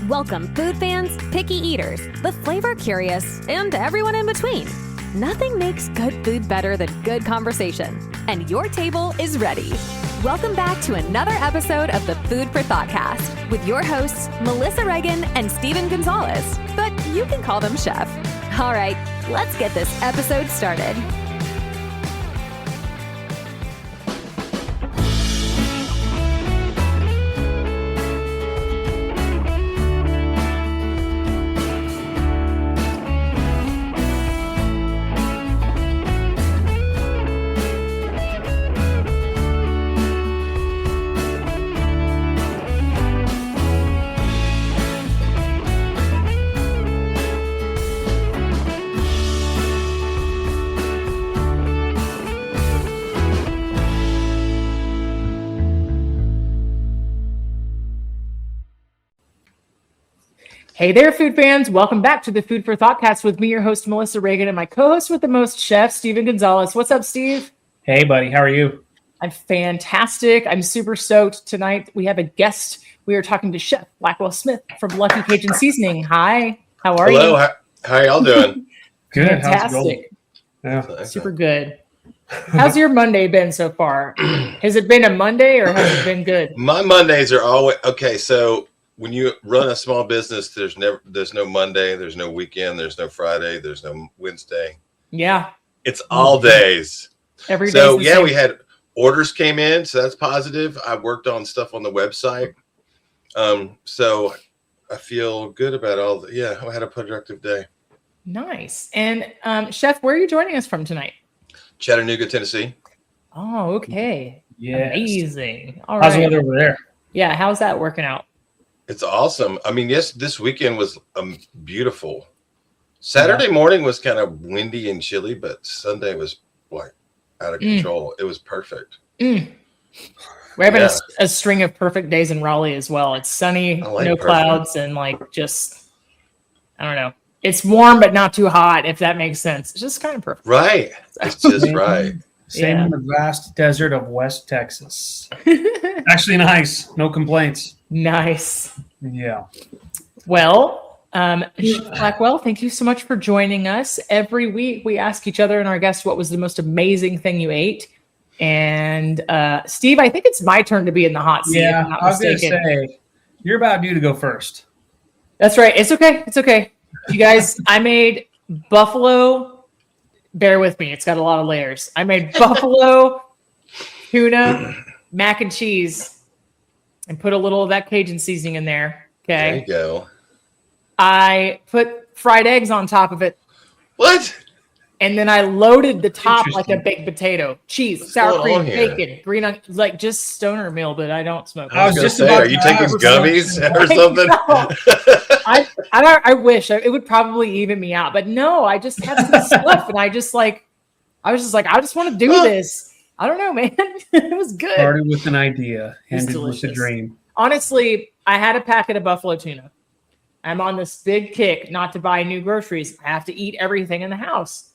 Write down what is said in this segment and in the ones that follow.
Welcome food fans, picky eaters, the flavor curious, and everyone in between. Nothing makes good food better than good conversation. And your table is ready. Welcome back to another episode of the Food for Thoughtcast with your hosts, Melissa Reagan and Steven Gonzalez. But you can call them Chef. All right, let's get this episode started. Hey there, food fans. Welcome back to the Food for Thoughtcast with me, your host, Melissa Reagan, and my co-host with the most, Chef Steven Gonzalez. What's up, Steve? Hey, buddy. How are you? I'm fantastic. I'm super stoked. Tonight, we have a guest. We are talking to Chef Blackwell Smith from Lucky Cajun Seasoning. Hi. How are you? Hello. How y'all doing? Good. Fantastic. How's it going? Yeah. Super good. How's your Monday been so far? Has it been a Monday or has it been good? My Mondays are always okay. So when you run a small business, there's no Monday, there's no weekend, there's no Friday, there's no Wednesday. Yeah. It's all days. Every day. So yeah, we had orders came in, so that's positive. I worked on stuff on the website. So I feel good about I had a productive day. Nice. And Chef, where are you joining us from tonight? Chattanooga, Tennessee. Oh, okay. Yes. Amazing. All How's the right. weather over there? Yeah, how's that working out? It's awesome. I mean, yes, this weekend was beautiful. Saturday morning was kind of windy and chilly, but Sunday was like out of control. It was perfect. We're having a string of perfect days in Raleigh as well. It's sunny, no clouds, and just, I don't know. It's warm, but not too hot, if that makes sense. It's just kind of perfect. Right. It's just right. Same in the vast desert of West Texas. Actually nice. No complaints. Nice. Yeah. Well, Chef Blackwell, thank you so much for joining us. Every week we ask each other and our guests what was the most amazing thing you ate. And Steve, I think it's my turn to be in the hot seat. Yeah, if I'm not I was going to mistaken. say, you're about due to go first. That's right. It's okay. It's okay. You guys, I made buffalo. Bear with me. It's got a lot of layers. I made buffalo, tuna, mac and cheese, and put a little of that Cajun seasoning in there. Okay. There you go. I put fried eggs on top of it. What? And then I loaded the top like a baked potato. Cheese, sour cream, bacon, green onion, like just stoner meal, but I don't smoke. I was just say, about are you taking gummies or something? I wish it would probably even me out, but no, I just had some stuff and I just want to do this. I don't know, man. It was good. Started with an idea, ended delicious. with a dream. Honestly, I had a packet of buffalo tuna. I'm on this big kick not to buy new groceries. I have to eat everything in the house.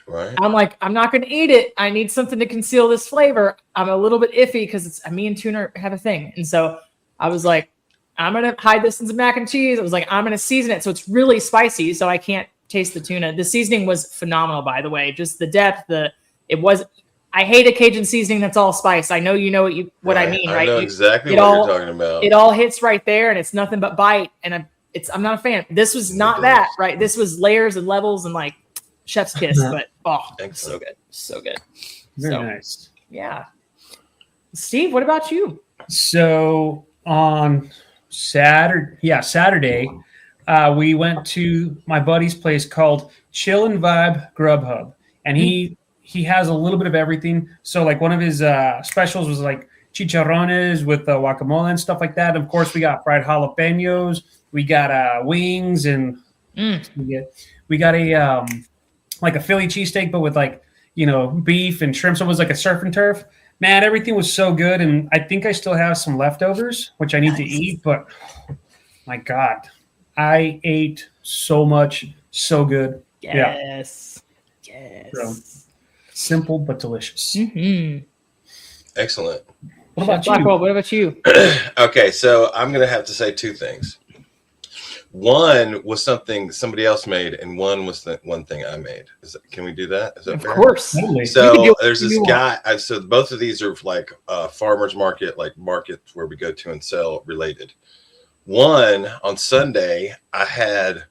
Right. I'm like, I'm not going to eat it. I need something to conceal this flavor. I'm a little bit iffy because me and tuna have a thing. And so I was like, I'm going to hide this in some mac and cheese. I was like, I'm going to season it so it's really spicy so I can't taste the tuna. The seasoning was phenomenal, by the way. Just the depth, I hate a Cajun seasoning that's all spice. I know you know what I mean, right? I know exactly what you're talking about. It all hits right there and it's nothing but bite. And I'm not a fan. This was not that, right? This was layers and levels and like chef's kiss, but so good. So good. Very nice. Yeah. Steve, what about you? So on Saturday, we went to my buddy's place called Chill and Vibe Grub Hub. And he has a little bit of everything. So like one of his specials was like chicharrones with guacamole and stuff like that. Of course, we got fried jalapenos. We got wings and we got a like a Philly cheesesteak, but with like, beef and shrimp. So it was like a surf and turf. Man, everything was so good. And I think I still have some leftovers, which I need to eat. But my God, I ate so much, so good. Yes. Yeah. Yes. So, simple but delicious. Mm-hmm. Excellent. What about Blackwell, you? what about you? Okay, so I'm going to have to say two things. One was something somebody else made, and one was the one thing I made. Can we do that? Is that Of fair? course. Totally. So there's this guy. So both of these are like farmers market, like markets where we go to and sell related. One on Sunday, I had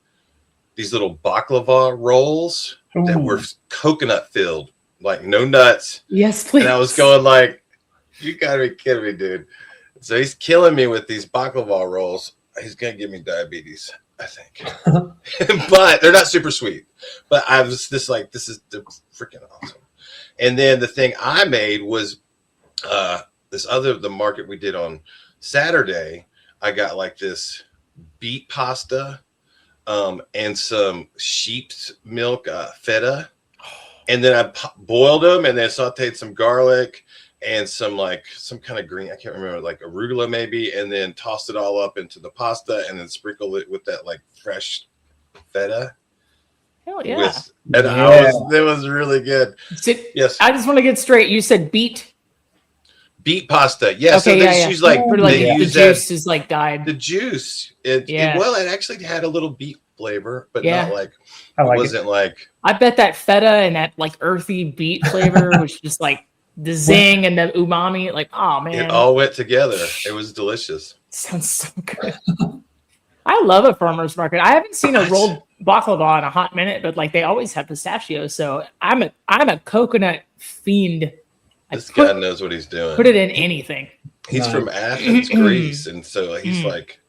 these little baklava rolls that were coconut filled, like no nuts. Yes, please. And I was going like, you gotta be kidding me, dude. So he's killing me with these baklava rolls. He's gonna give me diabetes, I think. But they're not super sweet. But I was just like, this is freaking awesome. And then the thing I made was the market we did on Saturday. I got like this beet pasta and some sheep's milk feta. And then I boiled them and then sauteed some garlic and some kind of green, I can't remember, like arugula maybe, and then tossed it all up into the pasta and then sprinkled it with that like fresh feta. Hell yeah. It was really good. Yes. I just want to get straight. You said beet pasta. Yeah. Okay, So they just use like, the juice is like dyed. The juice. It actually had a little beet flavor, but not like, it wasn't like. I bet that feta and that like earthy beet flavor was just like the zing and the umami. Like, oh man. It all went together. It was delicious. Sounds so good. I love a farmer's market. I haven't seen a rolled baklava in a hot minute, but like they always have pistachios. So I'm a coconut fiend. This guy knows what he's doing. Put it in anything. He's from Athens, Greece, and so he's like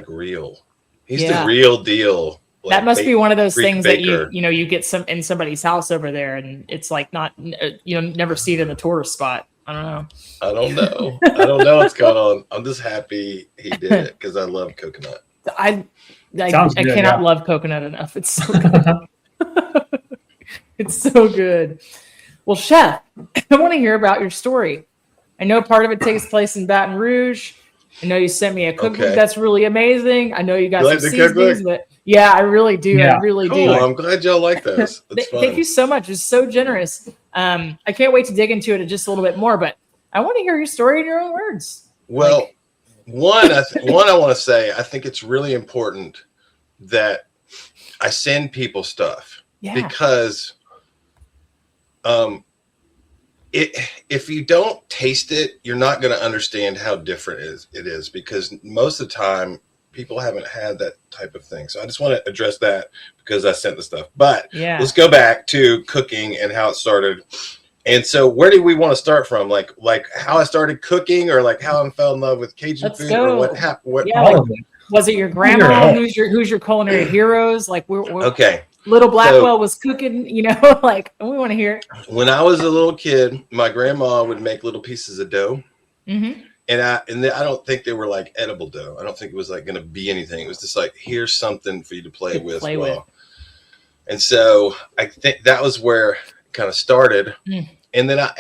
real. He's the real deal. Like, that must be one of those Greek things baker. that you get some in somebody's house over there, and it's like not never see it in the tourist spot. I don't know. I don't know what's going on. I'm just happy he did it because I love coconut. I cannot love coconut enough. It's so good. It's so good. Well, Chef, I want to hear about your story. I know part of it takes place in Baton Rouge. I know you sent me a cookbook that's really amazing. I know you got some seasonings, but yeah, I really do. Yeah. I really do. I'm glad y'all like those. Thank you so much. It's so generous. I can't wait to dig into it just a little bit more, but I want to hear your story in your own words. Well, one I want to say, I think it's really important that I send people stuff because if you don't taste it, you're not going to understand how different it is because most of the time people haven't had that type of thing. So I just want to address that because I sent the stuff. But let's go back to cooking and how it started. And so where do we want to start from? Like how I started cooking or like how I fell in love with Cajun food or what happened? Was it your grandma? Who's your culinary heroes? Like okay. Little Blackwell was cooking, like we want to hear it. When I was a little kid, my grandma would make little pieces of dough. Mm-hmm. And I don't think they were like edible dough. I don't think it was like going to be anything. It was just like, here's something for you to play with. And so I think that was where it kind of started. Mm. And then I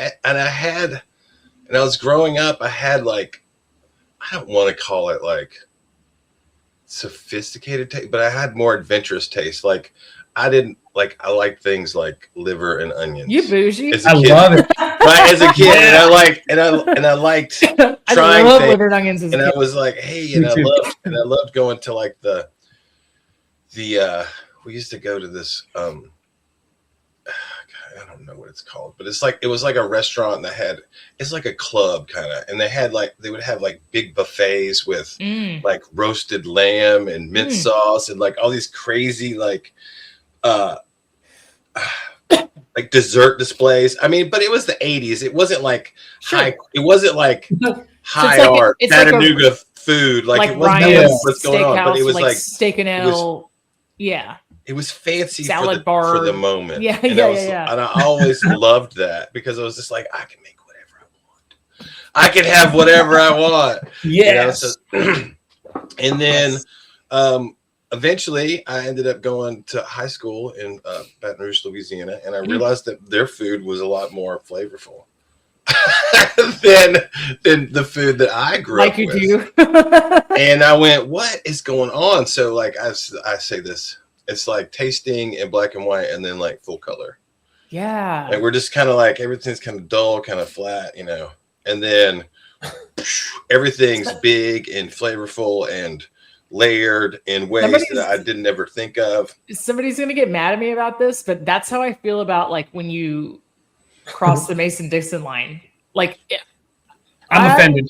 was growing up, I had like, I don't want to call it like sophisticated taste, but I had more adventurous taste. Like I like things like liver and onions. You bougie. I love it. Right, as a kid, and I liked trying love things. liver and onions as a kid. I was like, hey, and I loved going to like the we used to go to this I don't know what it's called, but it was like a restaurant that it's like a club kind of, and they would have like big buffets with like roasted lamb and mint sauce and like all these crazy like dessert displays. I mean, but it was the 80s. It wasn't like high. It wasn't like high art Chattanooga food. Like it wasn't what's going on. But it was like steak and ale. Yeah. It was fancy salad bar for the moment. Yeah. And I always loved that because I was just like, I can make whatever I want. I can have whatever I want. Yes. And then eventually I ended up going to high school in Baton Rouge, Louisiana, and I realized that their food was a lot more flavorful than the food that I grew up with. Like you do. And I went, what is going on? So like I say this, it's like tasting in black and white and then like full color. Yeah. And we're just kind of like, everything's kind of dull, kind of flat, and then everything's big and flavorful and layered in ways that I didn't ever think of. Somebody's going to get mad at me about this, but that's how I feel about like when you cross the Mason-Dixon line. Like, I'm offended.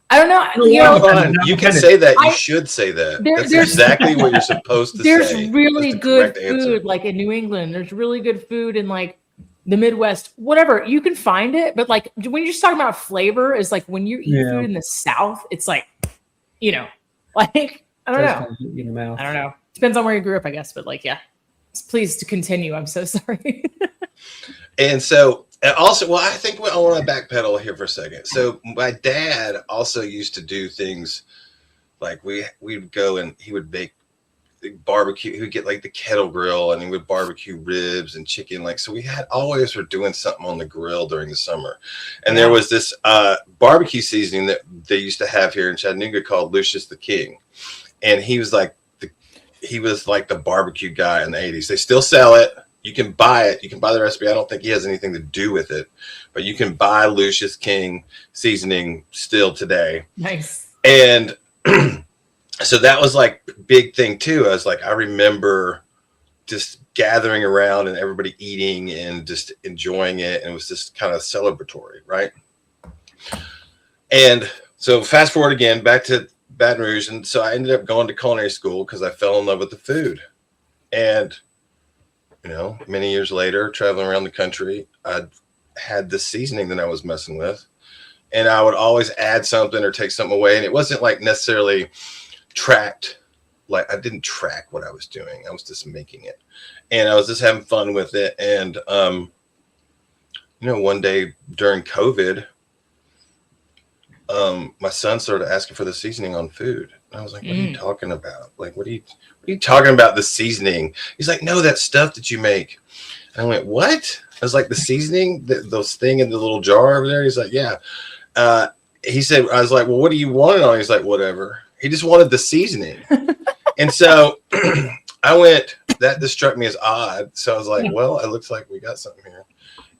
I don't know. You can say that. You should say that. That's exactly what you're supposed to say. There's really good food, like in New England. There's really good food in like the Midwest, whatever. You can find it, but like when you're just talking about flavor, is like when you eat food in the South, it's like, like I don't know. I don't know. Depends on where you grew up, I guess. But like, yeah. Please to continue. I'm so sorry. And so, also, well, I think I want to backpedal here for a second. So my dad also used to do things like we'd go and he would make barbecue. He would get like the kettle grill and he would barbecue ribs and chicken. Like, so we always were doing something on the grill during the summer. And there was this barbecue seasoning that they used to have here in Chattanooga called Lucius the King. And he was like the barbecue guy in the 80s. They still sell it. You can buy it. You can buy the recipe. I don't think he has anything to do with it, but you can buy Lucius King seasoning still today. Nice. And so that was like big thing too. I remember just gathering around and everybody eating and just enjoying it. And it was just kind of celebratory. Right. And so fast forward again, back to Baton Rouge. And so I ended up going to culinary school because I fell in love with the food. And many years later, traveling around the country, I had this seasoning that I was messing with, and I would always add something or take something away. And it wasn't like necessarily tracked. Like I didn't track what I was doing. I was just making it, and I was just having fun with it. And, one day during COVID, my son started asking for the seasoning on food. And I was like, what are you talking about? Like, what are you talking about, the seasoning? He's like, no, that stuff that you make. And I went, what? I was like, the seasoning, those thing in the little jar over there? He's like, yeah. He said, I was like, well, what do you want it on? He's like, whatever. He just wanted the seasoning. And so this struck me as odd. So I was like, well, it looks like we got something here.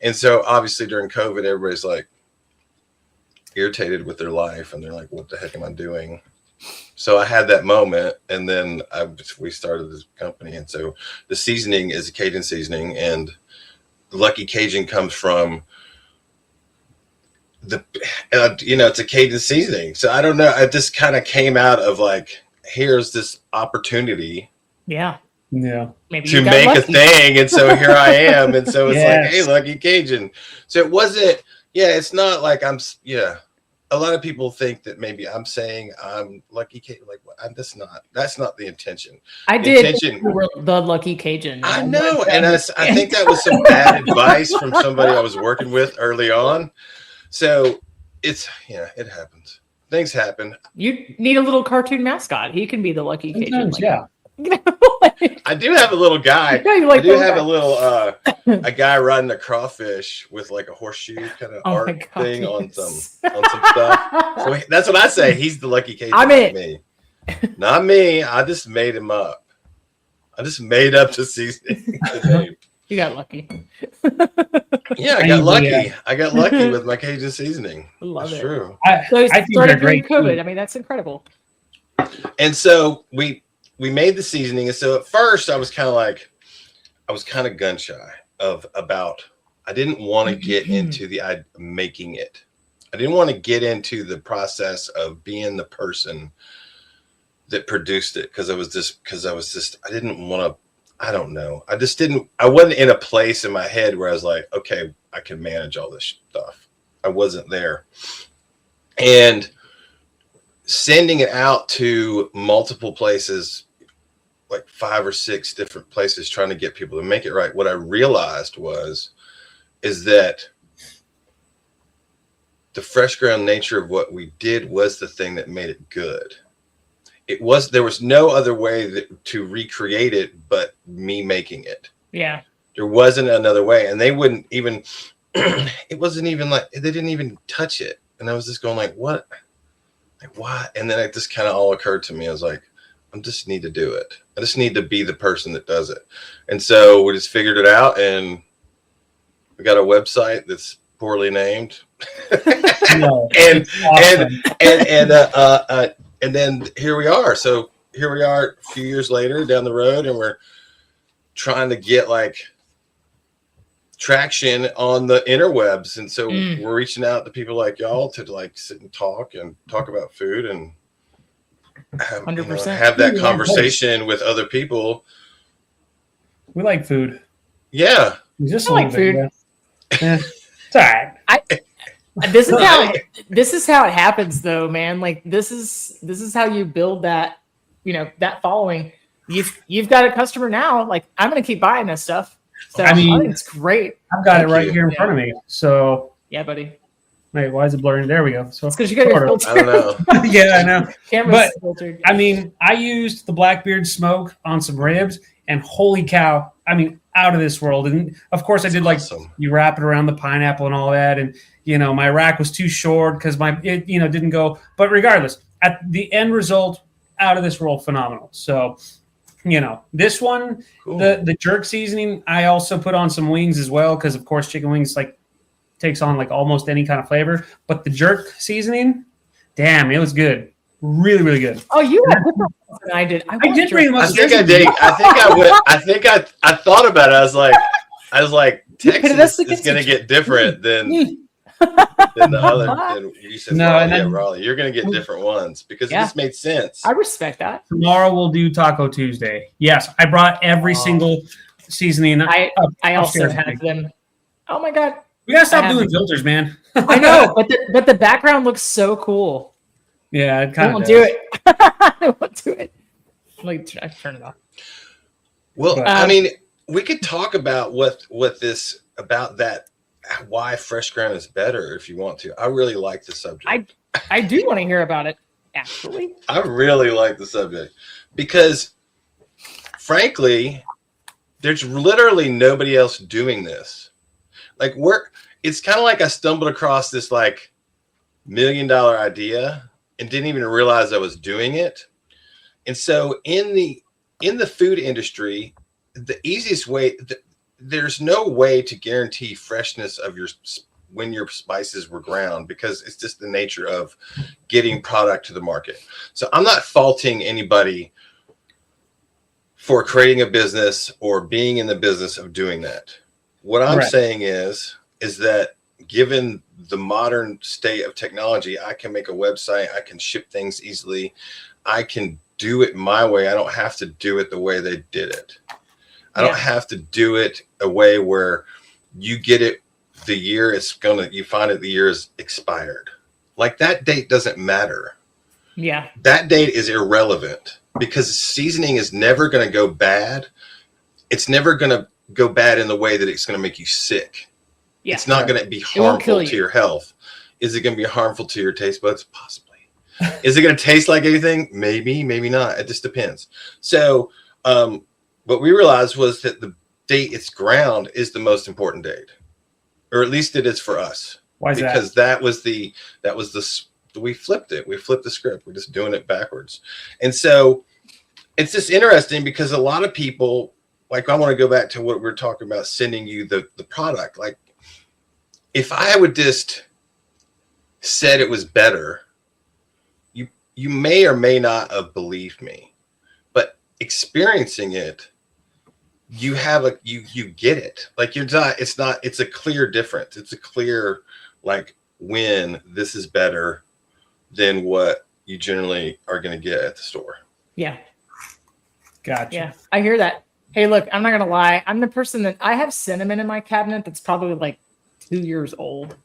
And so obviously during COVID, everybody's like irritated with their life. And they're like, what the heck am I doing? So I had that moment, and then we started this company. And so the seasoning is a Cajun seasoning, and Lucky Cajun comes from it's a Cajun seasoning. So I don't know. It just kind of came out of like, here's this opportunity. Yeah. Maybe to make lucky. A thing. And so here I am. And so it's like, hey, Lucky Cajun. So it wasn't, it's not like a lot of people think that maybe I'm saying I'm Lucky Cajun. Like, that's not the intention. You were the Lucky Cajun. I know. And I think that was some bad advice from somebody I was working with early on. So it happens. Things happen. You need a little cartoon mascot. He can be the Lucky Cajun. I do have a little guy. I do have a little a guy riding a crawfish with like a horseshoe kind of art thing on some stuff. So that's what I say. He's the Lucky Cajun. Not me. I just made him up. I just made up the seasoning. You got lucky. Yeah, I got lucky. I got lucky with my Cajun seasoning. Love it. True. So it started during COVID. I mean, that's incredible. And so we made the seasoning. And so at first I was kind of gun shy about, I didn't want to get into making it. I didn't want to get into the process of being the person that produced it. I didn't want to, I don't know. I wasn't in a place in my head where I was like, okay, I can manage all this stuff. I wasn't there. And sending it out to multiple places, like 5 or 6 different places, trying to get people to make it right. What I realized is that the fresh ground nature of what we did was the thing that made it good. There was no other way to recreate it but me making it. Yeah. There wasn't another way. And they wouldn't even, it wasn't even like, they didn't even touch it. And I was just going like, what? Like, why? And then it just kind of all occurred to me. I was like, I just need to do it. I just need to be the person that does it. And so we just figured it out, and we got a website that's poorly named. And then here we are. So here we are a few years later down the road, and we're trying to get like traction on the interwebs. And so we're reaching out to people like y'all to like sit and talk about food and have, 100%. have that conversation with other people. We like food. Yeah. Just I like food. Yeah. It's all right. This is how it happens though, man. Like this is how you build that, that following. You've got a customer now. Like I'm going to keep buying this stuff. So I think it's great. I've got it right here in front of me. So yeah, buddy. Wait, why is it blurring? There we go. So it's because you got your filter. I don't know. Yeah, I know. Camera's filtered. I mean, I used the Blackbeard smoke on some ribs, and holy cow! I mean, out of this world. And of course, I did you wrap it around the pineapple and all that, and my rack was too short because it didn't go. But regardless, at the end result, out of this world, phenomenal. So. This one, cool. the jerk seasoning, I also put on some wings as well because, of course, chicken wings takes on almost any kind of flavor. But the jerk seasoning, damn, it was good, really, really good. Oh, you had different ones than I did. I did pretty much. I think I did. I thought about it. I was like, Texas is going to get different than. Than the other, than you said, Raleigh. You're going to get different ones because it just made sense. I respect that. Tomorrow we'll do Taco Tuesday. Yes, I brought every single seasoning. I also have them. Oh my god, we gotta stop doing filters, man. I know, but the background looks so cool. Yeah, it kind of won't do it. I won't do it. I turn it off. Well, I mean, we could talk about what this about that. Why fresh ground is better if you want to. I really like the subject. I do want to hear about it, actually. I really like the subject because, frankly, there's literally nobody else doing this. It's kind of like I stumbled across this $1 million idea and didn't even realize I was doing it. And so in the food industry, the easiest way there's no way to guarantee freshness of when your spices were ground because it's just the nature of getting product to the market. So I'm not faulting anybody for creating a business or being in the business of doing that. What I'm saying is that given the modern state of technology, I can make a website, I can ship things easily, I can do it my way. I don't have to do it the way they did it. I don't have to do it a way where you get it the year you find it the year is expired. That date doesn't matter. Yeah. That date is irrelevant because seasoning is never going to go bad. It's never going to go bad in the way that it's going to make you sick. Yeah. It's not going to be harmful to your health. Is it going to be harmful to your taste buds? Possibly. Is it going to taste like anything? Maybe, maybe not. It just depends. So, what we realized was that the date it's ground is the most important date, or at least it is for us. Why is that? Because we flipped it. We flipped the script. We're just doing it backwards. And so it's just interesting because a lot of people, I want to go back to what we were talking about, sending you the product. If I would just said it was better, you may or may not have believed me, but experiencing it, you get it. It's a clear difference. It's a clear when this is better than what you generally are going to get at the store. Yeah. Gotcha. Yeah. I hear that. Hey, look, I'm not going to lie. I'm the person that I have cinnamon in my cabinet. That's probably 2 years old.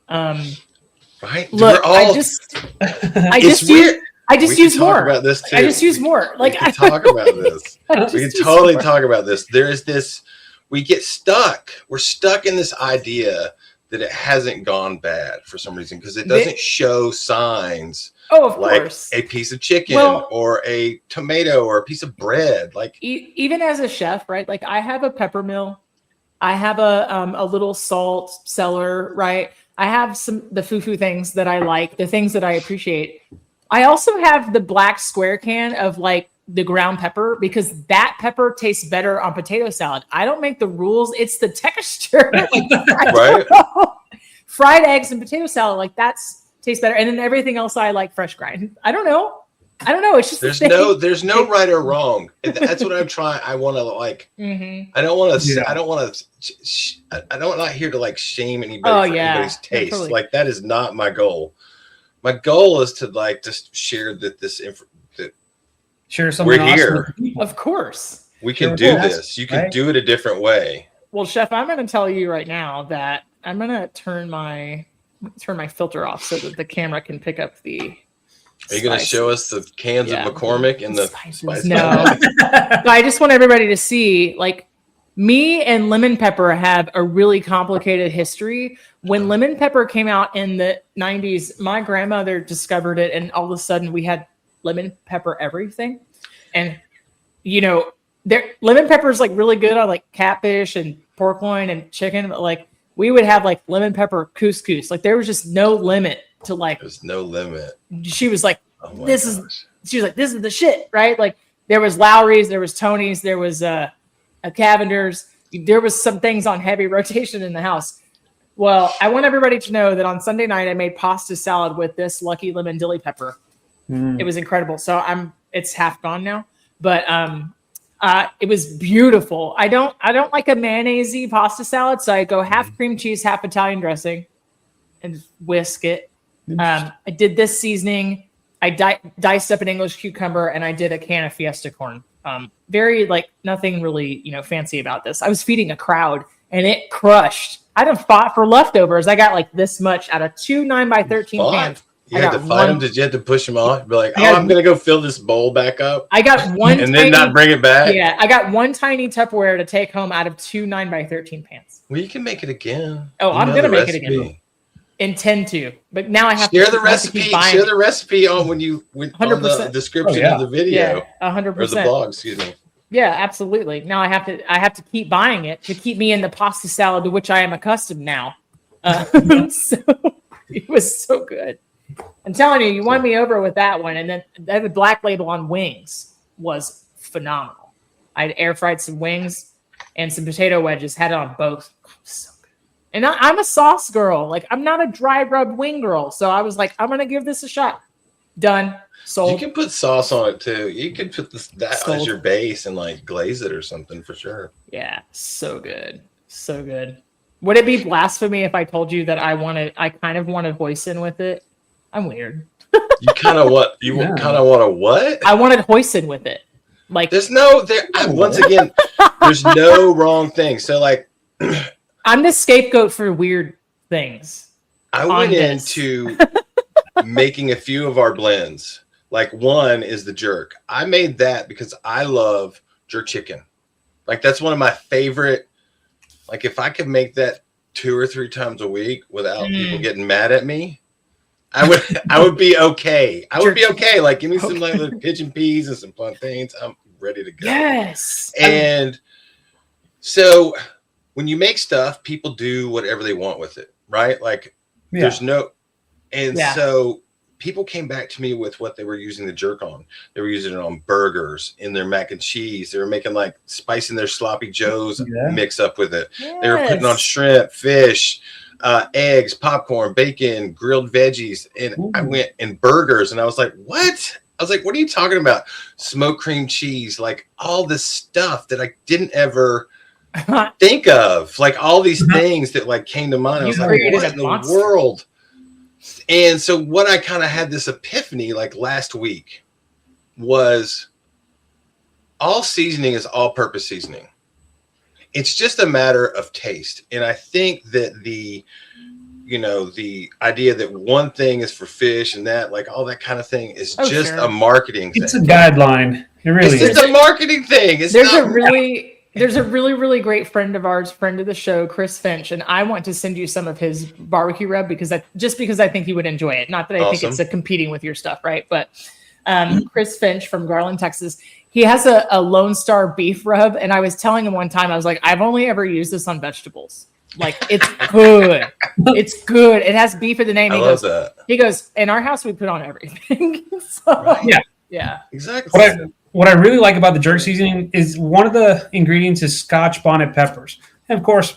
Right. Look, I just use more. About this too. I just use more. We can talk about this. We can totally talk about this. There's this. We get stuck. We're stuck in this idea that it hasn't gone bad for some reason because it doesn't show signs. Oh, of course. A piece of chicken or a tomato or a piece of bread. Even as a chef, right? I have a pepper mill. I have a little salt cellar, right? I have the foo-foo things that I like, the things that I appreciate. I also have the black square can of the ground pepper because that pepper tastes better on potato salad. I don't make the rules. It's the texture. Right. Fried eggs and potato salad, tastes better. And then everything else I like fresh grind. I don't know. I don't know. It's just there's no right or wrong. That's what I'm trying. I want to like. Mm-hmm. I don't want to. Yeah. I don't want to. I don't not here to like shame anybody for anybody's taste. Totally. Like that is not my goal. My goal is to like just share that share something. We're here. Of course, we can do this. You can do it a different way. Well, Chef, I'm going to tell you right now that I'm going to turn my filter off so that the camera can pick up the. Are you going to show us the cans of McCormick and the spices? No. But I just want everybody to see, like, me and lemon pepper have a really complicated history. When lemon pepper came out in the 90s, my grandmother discovered it, and all of a sudden we had lemon pepper everything. And, you know, lemon pepper is, like, really good on, like, catfish and pork loin and chicken. But, like, we would have, like, lemon pepper couscous. Like, there was just no limit. To like, there's no limit. She was like, she was like, this is the shit, right? Like there was Lowry's, there was Tony's, there was a Cavender's. There was some things on heavy rotation in the house. Well, I want everybody to know that on Sunday night I made pasta salad with this Lucky Lemon Dilly Pepper. It was incredible. So it's half gone now, but it was beautiful. I don't like a mayonnaise-y pasta salad, so I go half cream cheese, half Italian dressing, and whisk it. I did this seasoning. I diced up an English cucumber, and I did a can of Fiesta corn. Very like nothing really, fancy about this. I was feeding a crowd, and it crushed. I done fought for leftovers. I got like this much out of 2 9x13 pans. You had to fight them? Did you have to push them off? Be like, I'm going to go fill this bowl back up? I got one and then not bring it back? Yeah, I got one tiny Tupperware to take home out of 2 9x13 pans. Well, you can make it again. Oh, I'm going to make it again. Intend to, but now I have to share the recipe. Share the recipe on when on the description of the video. Yeah, 100%. Or the blog, excuse me. Yeah, absolutely. Now I have to keep buying it to keep me in the pasta salad to which I am accustomed now. So it was so good. I'm telling you, you won me over with that one. And then the Black Label on wings was phenomenal. I had air fried some wings and some potato wedges. Had it on both. So good. And I'm a sauce girl. Like I'm not a dry rub wing girl. So I was like, I'm gonna give this a shot. Done. Sold. You can put sauce on it too. You can put that as your base and like glaze it or something for sure. Yeah, so good, so good. Would it be blasphemy if I told you that I kind of wanted hoisin with it? I'm weird. You kind of want a what? I wanted hoisin with it. Like once again, there's no wrong thing. So like, I'm the scapegoat for weird things. I went into making a few of our blends. Like one is the jerk. I made that because I love jerk chicken. Like that's one of my favorite. Like if I could make that 2 or 3 times a week without people getting mad at me, I would be okay. I would be okay. Like give me some like little pigeon peas and some plantains. I'm ready to go. Yes. And so when you make stuff, people do whatever they want with it, right? Like there's no, and so people came back to me with what they were using the jerk on. They were using it on burgers, in their mac and cheese. They were making like spicing their sloppy joes mix up with it. Yes. They were putting on shrimp, fish, eggs, popcorn, bacon, grilled veggies. And I went in burgers and I was like, what? I was like, what are you talking about? Smoked cream cheese, like all this stuff that I didn't ever think of. Like all these things that like came to mind. I was like, what in the world? And so what I kind of had this epiphany like last week was all seasoning is all-purpose seasoning. It's just a matter of taste. And I think that the idea that one thing is for fish and that like all that kind of thing is just a marketing thing. It's a guideline. It really is. It's a marketing thing. There's a really, really great friend of ours, friend of the show, Chris Finch, and I want to send you some of his barbecue rub because I think you would enjoy it. Not that I think it's competing with your stuff, right? But Chris Finch from Garland, Texas, he has a Lone Star beef rub, and I was telling him one time, I was like, I've only ever used this on vegetables. Like it's good. It's good. It has beef in the name. He goes, in our house we put on everything. So, yeah, exactly. What I really like about the jerk seasoning is one of the ingredients is Scotch bonnet peppers. And of course,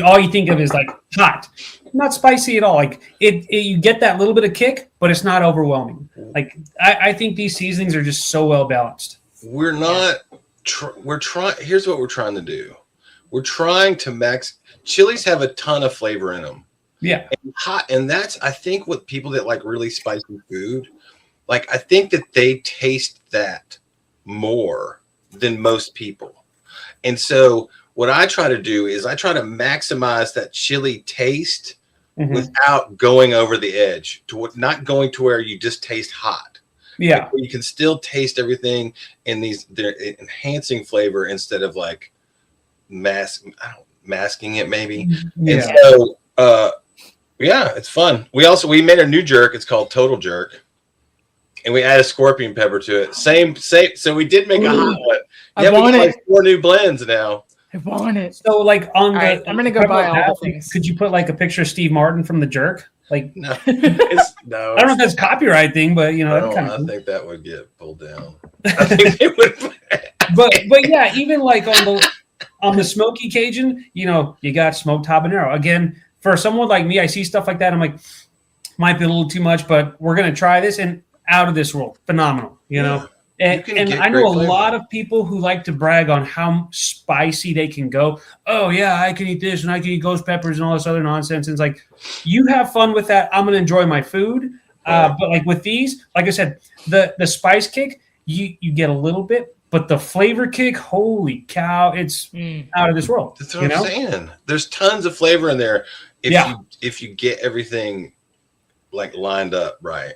all you think of is like hot. not spicy at all. Like you get that little bit of kick, but it's not overwhelming. Like I think these seasonings are just so well balanced. We're not. We're trying. Here's what we're trying to do. We're trying to max. Chilies have a ton of flavor in them. Yeah, and that's I think what people that like really spicy food, like I think that they taste that more than most people. And so what I try to do is I try to maximize that chili taste without going over the edge, to not going to where you just taste hot. Yeah, like you can still taste everything in they're enhancing flavor instead of like masking it maybe. Yeah. And so yeah, it's fun. We made a new jerk. It's called Total Jerk. And we added scorpion pepper to it. Same. So we did make a hot one. I want it. Like 4 new blends now. I want it. So like on right, I'm gonna go buy all the things. Could you put like a picture of Steve Martin from The Jerk? Like no, I don't know if that's a copyright thing, but you know, I think that would get pulled down. I think they would. but yeah, even like on the smoky Cajun, you know, you got smoked habanero. Again, for someone like me, I see stuff like that. I'm like, might be a little too much, but we're gonna try this, and out of this world, phenomenal. You know. And I know a lot of people who like to brag on how spicy they can go. Oh, yeah, I can eat this and I can eat ghost peppers and all this other nonsense. And it's like, you have fun with that. I'm going to enjoy my food. But like with these, like I said, the spice kick, you get a little bit, but the flavor kick, holy cow, it's out of this world. That's what I'm saying. There's tons of flavor in there if you get everything like lined up right.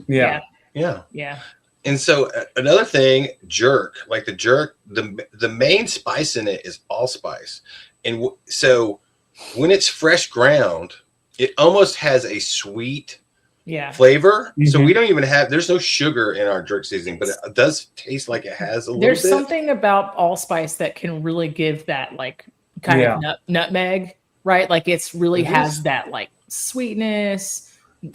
Yeah. And so another thing, jerk, like the jerk, the main spice in it is allspice. And so when it's fresh ground, it almost has a sweet flavor. So we don't even there's no sugar in our jerk seasoning, but it does taste like it has a little bit. There's something about allspice that can really give that like kind of nutmeg, right? Like it's really has that like sweetness,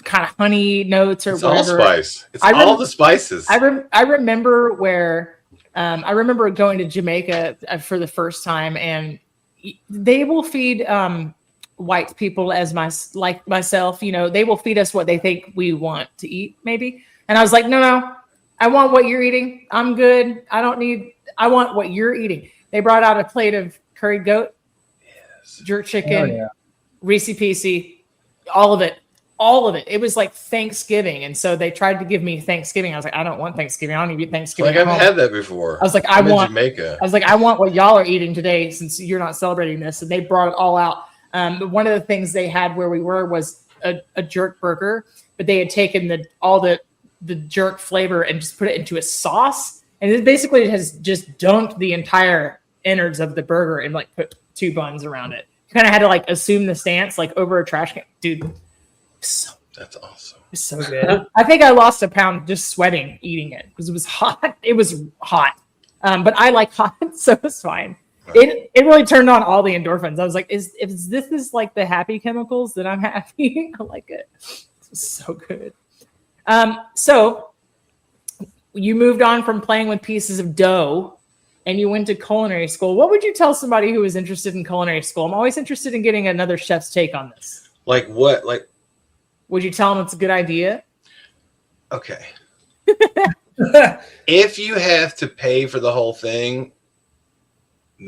kind of honey notes or whatever. Allspice. It's all the spices. I remember where I remember going to Jamaica for the first time, and they will feed white people like myself. You know, they will feed us what they think we want to eat, maybe. And I was like, no, I want what you're eating. I'm good. I want what you're eating. They brought out a plate of curried goat, jerk chicken, Reese Peasy, all of it. It was like Thanksgiving. And so they tried to give me Thanksgiving. I was like, I don't want Thanksgiving. I don't even eat Thanksgiving. Like I've had that before. I was like, I'm in Jamaica. I was like, I want what y'all are eating today since you're not celebrating this. And they brought it all out. One of the things they had where we were was a jerk burger, but they had taken all the jerk flavor and just put it into a sauce. And it basically has just dunked the entire innards of the burger and like put 2 buns around it. You kind of had to like assume the stance like over a trash can. Dude. That's awesome. It's so good. I think I lost a pound just sweating eating it because it was hot. It was hot, but I like hot, so it's fine. It really turned on all the endorphins. I was like, if this is like the happy chemicals, then I'm happy. I like it. It's so good. So you moved on from playing with pieces of dough, and you went to culinary school. What would you tell somebody who is interested in culinary school? I'm always interested in getting another chef's take on this. Like what? Like. Would you tell them it's a good idea? Okay. If you have to pay for the whole thing,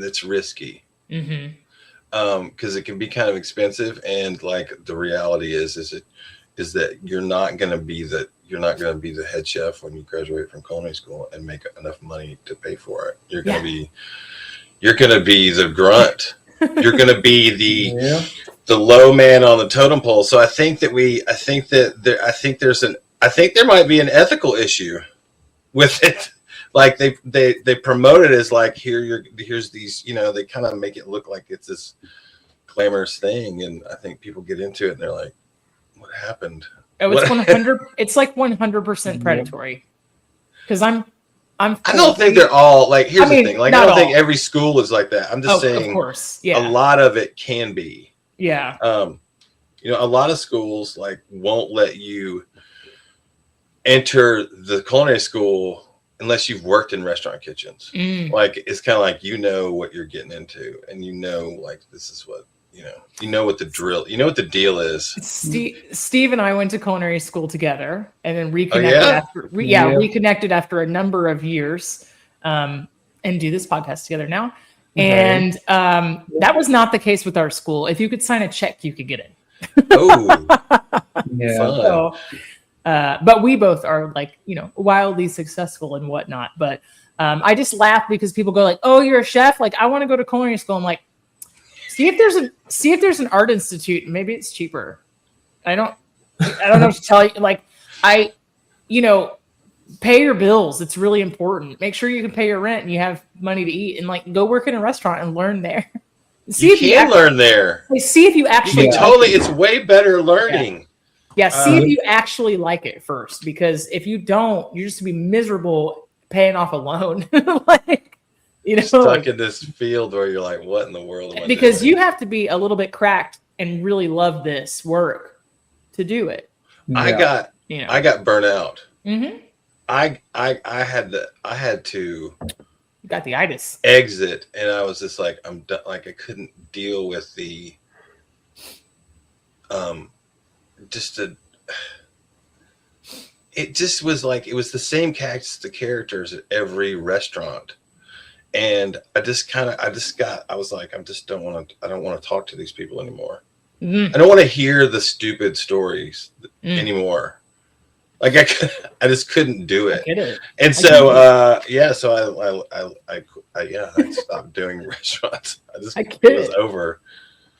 that's risky. Because it can be kind of expensive, and like the reality is that you're not going to be the head chef when you graduate from culinary school and make enough money to pay for it. You're going to be the grunt. You're going to be the low man on the totem pole. So I think there might be an ethical issue with it. Like they promote it as like here's these, you know, they kind of make it look like it's this glamorous thing, and I think people get into it and they're like, what happened? Oh, it's 100. It's like 100% predatory. Because I don't think they're all like. Here's the thing. Like I don't think every school is like that. I'm just saying. Of course, a lot of it can be. Yeah. You know, a lot of schools like won't let you enter the culinary school unless you've worked in restaurant kitchens. Like it's kind of like, you know what you're getting into, and you know, like this is what, you know what the drill, you know what the deal is. Steve and I went to culinary school together, and then Yeah. reconnected after a number of years, and do this podcast together now. Right. And that was not the case with our school. If you could sign a check, you could get in. Oh, Yeah. fun. So, but we both are like, wildly successful and whatnot. But I just laugh because people go like, "Oh, you're a chef? Like, I want to go to culinary school." I'm like, see if there's an art institute. Maybe it's cheaper. I don't know what to tell you. Like, pay your bills. It's really important. Make sure you can pay your rent and you have money to eat, and like go work in a restaurant and learn there. See if you can learn there. See if you actually It's way better learning. Yeah, see if you actually like it first, because if you don't, you're just gonna be miserable paying off a loan. Like, stuck in this field where you're like, what in the world am I because doing? you have to be a little bit cracked and really love this work to do it. I got burnt out. Mm-hmm. I had to You got the itis. exit, and I was just like, I'm done. Like, I couldn't deal with the it just was like, it was the same cast of characters at every restaurant. And I was like, I don't want to talk to these people anymore. Mm-hmm. I don't want to hear the stupid stories anymore. Like I just couldn't do it. I get it. And so, I stopped doing restaurants. It was over.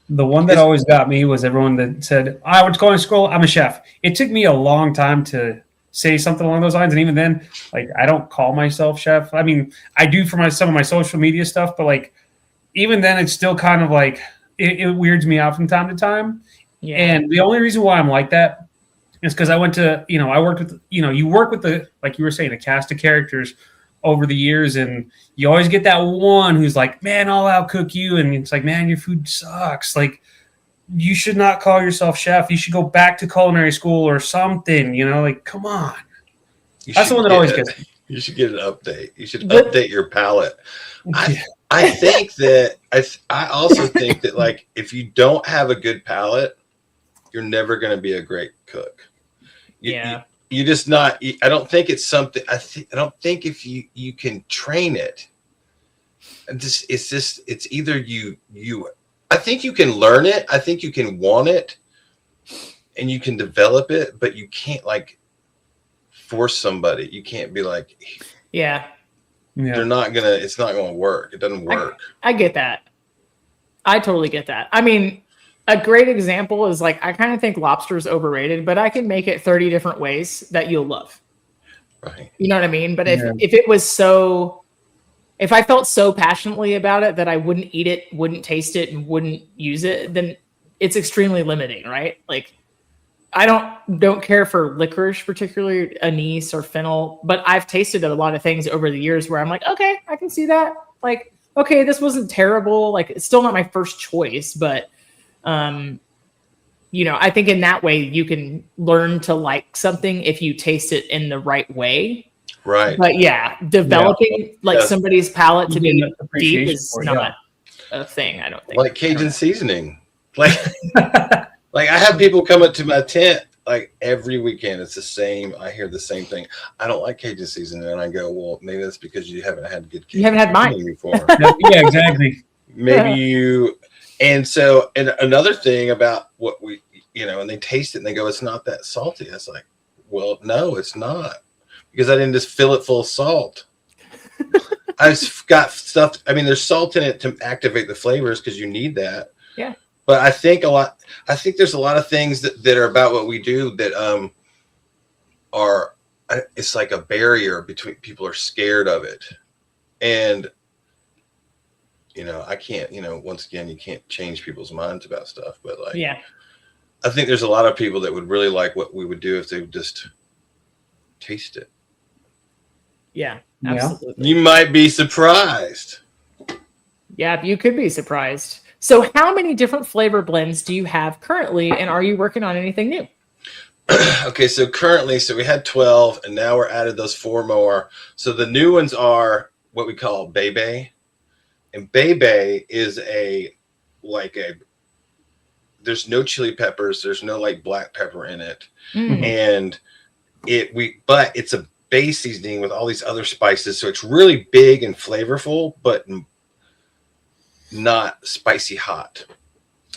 The one that always got me was everyone that said, I went to culinary school, I'm a chef. It took me a long time to say something along those lines. And even then, like, I don't call myself chef. I mean, I do for some of my social media stuff, but like, even then it's still kind of like, it weirds me out from time to time. Yeah. And the only reason why I'm like that is because I went to, I worked with, you work with the, like you were saying, a cast of characters over the years, and you always get that one who's like, man, I'll outcook you. And it's like, man, your food sucks. Like, you should not call yourself chef. You should go back to culinary school or something, like, come on. That's the one that always gets me. You should get an update. You should update your palate. I think that I also think that, like, if you don't have a good palate, you're never going to be a great cook. You're just not. I don't think it's something. I don't think if you can train it. It's either you. I think you can learn it. I think you can want it, and you can develop it, but you can't like force somebody. You can't be like, they're not gonna. It's not gonna work. It doesn't work. I get that. I totally get that. I mean, a great example is like, I kind of think lobster is overrated, but I can make it 30 different ways that you'll love. Right. You know what I mean? But if it was if I felt so passionately about it that I wouldn't eat it, wouldn't taste it, and wouldn't use it, then it's extremely limiting, right? Like, I don't care for licorice, particularly anise or fennel, but I've tasted a lot of things over the years where I'm like, okay, I can see that. Like, okay, this wasn't terrible. Like, it's still not my first choice, but I think in that way you can learn to like something if you taste it in the right way. Right. But developing somebody's palate to be deep is not a thing, I don't think. Like Cajun seasoning. Like like I have people come up to my tent like every weekend. It's the same. I hear the same thing. I don't like Cajun seasoning, and I go, well, maybe that's because you haven't had good Cajun. You haven't had mine before. Yeah, exactly. Maybe you. And so, and another thing about what we, and they taste it and they go, it's not that salty. It's like, well, no, it's not, because I didn't just fill it full of salt. I've got stuff. I mean, there's salt in it to activate the flavors because you need that. Yeah. But I think there's a lot of things that are about what we do that it's like a barrier between people are scared of it. And I can't, once again, you can't change people's minds about stuff, but like, I think there's a lot of people that would really like what we would do if they would just taste it. Yeah, absolutely. You might be surprised. Yeah, you could be surprised. So how many different flavor blends do you have currently, and are you working on anything new? Okay, so currently, we had 12, and now we're added those 4 more. So the new ones are what we call Bebe. And Bebe is a there's no chili peppers. There's no like black pepper in it. Mm. And but it's a base seasoning with all these other spices. So it's really big and flavorful, but not spicy hot.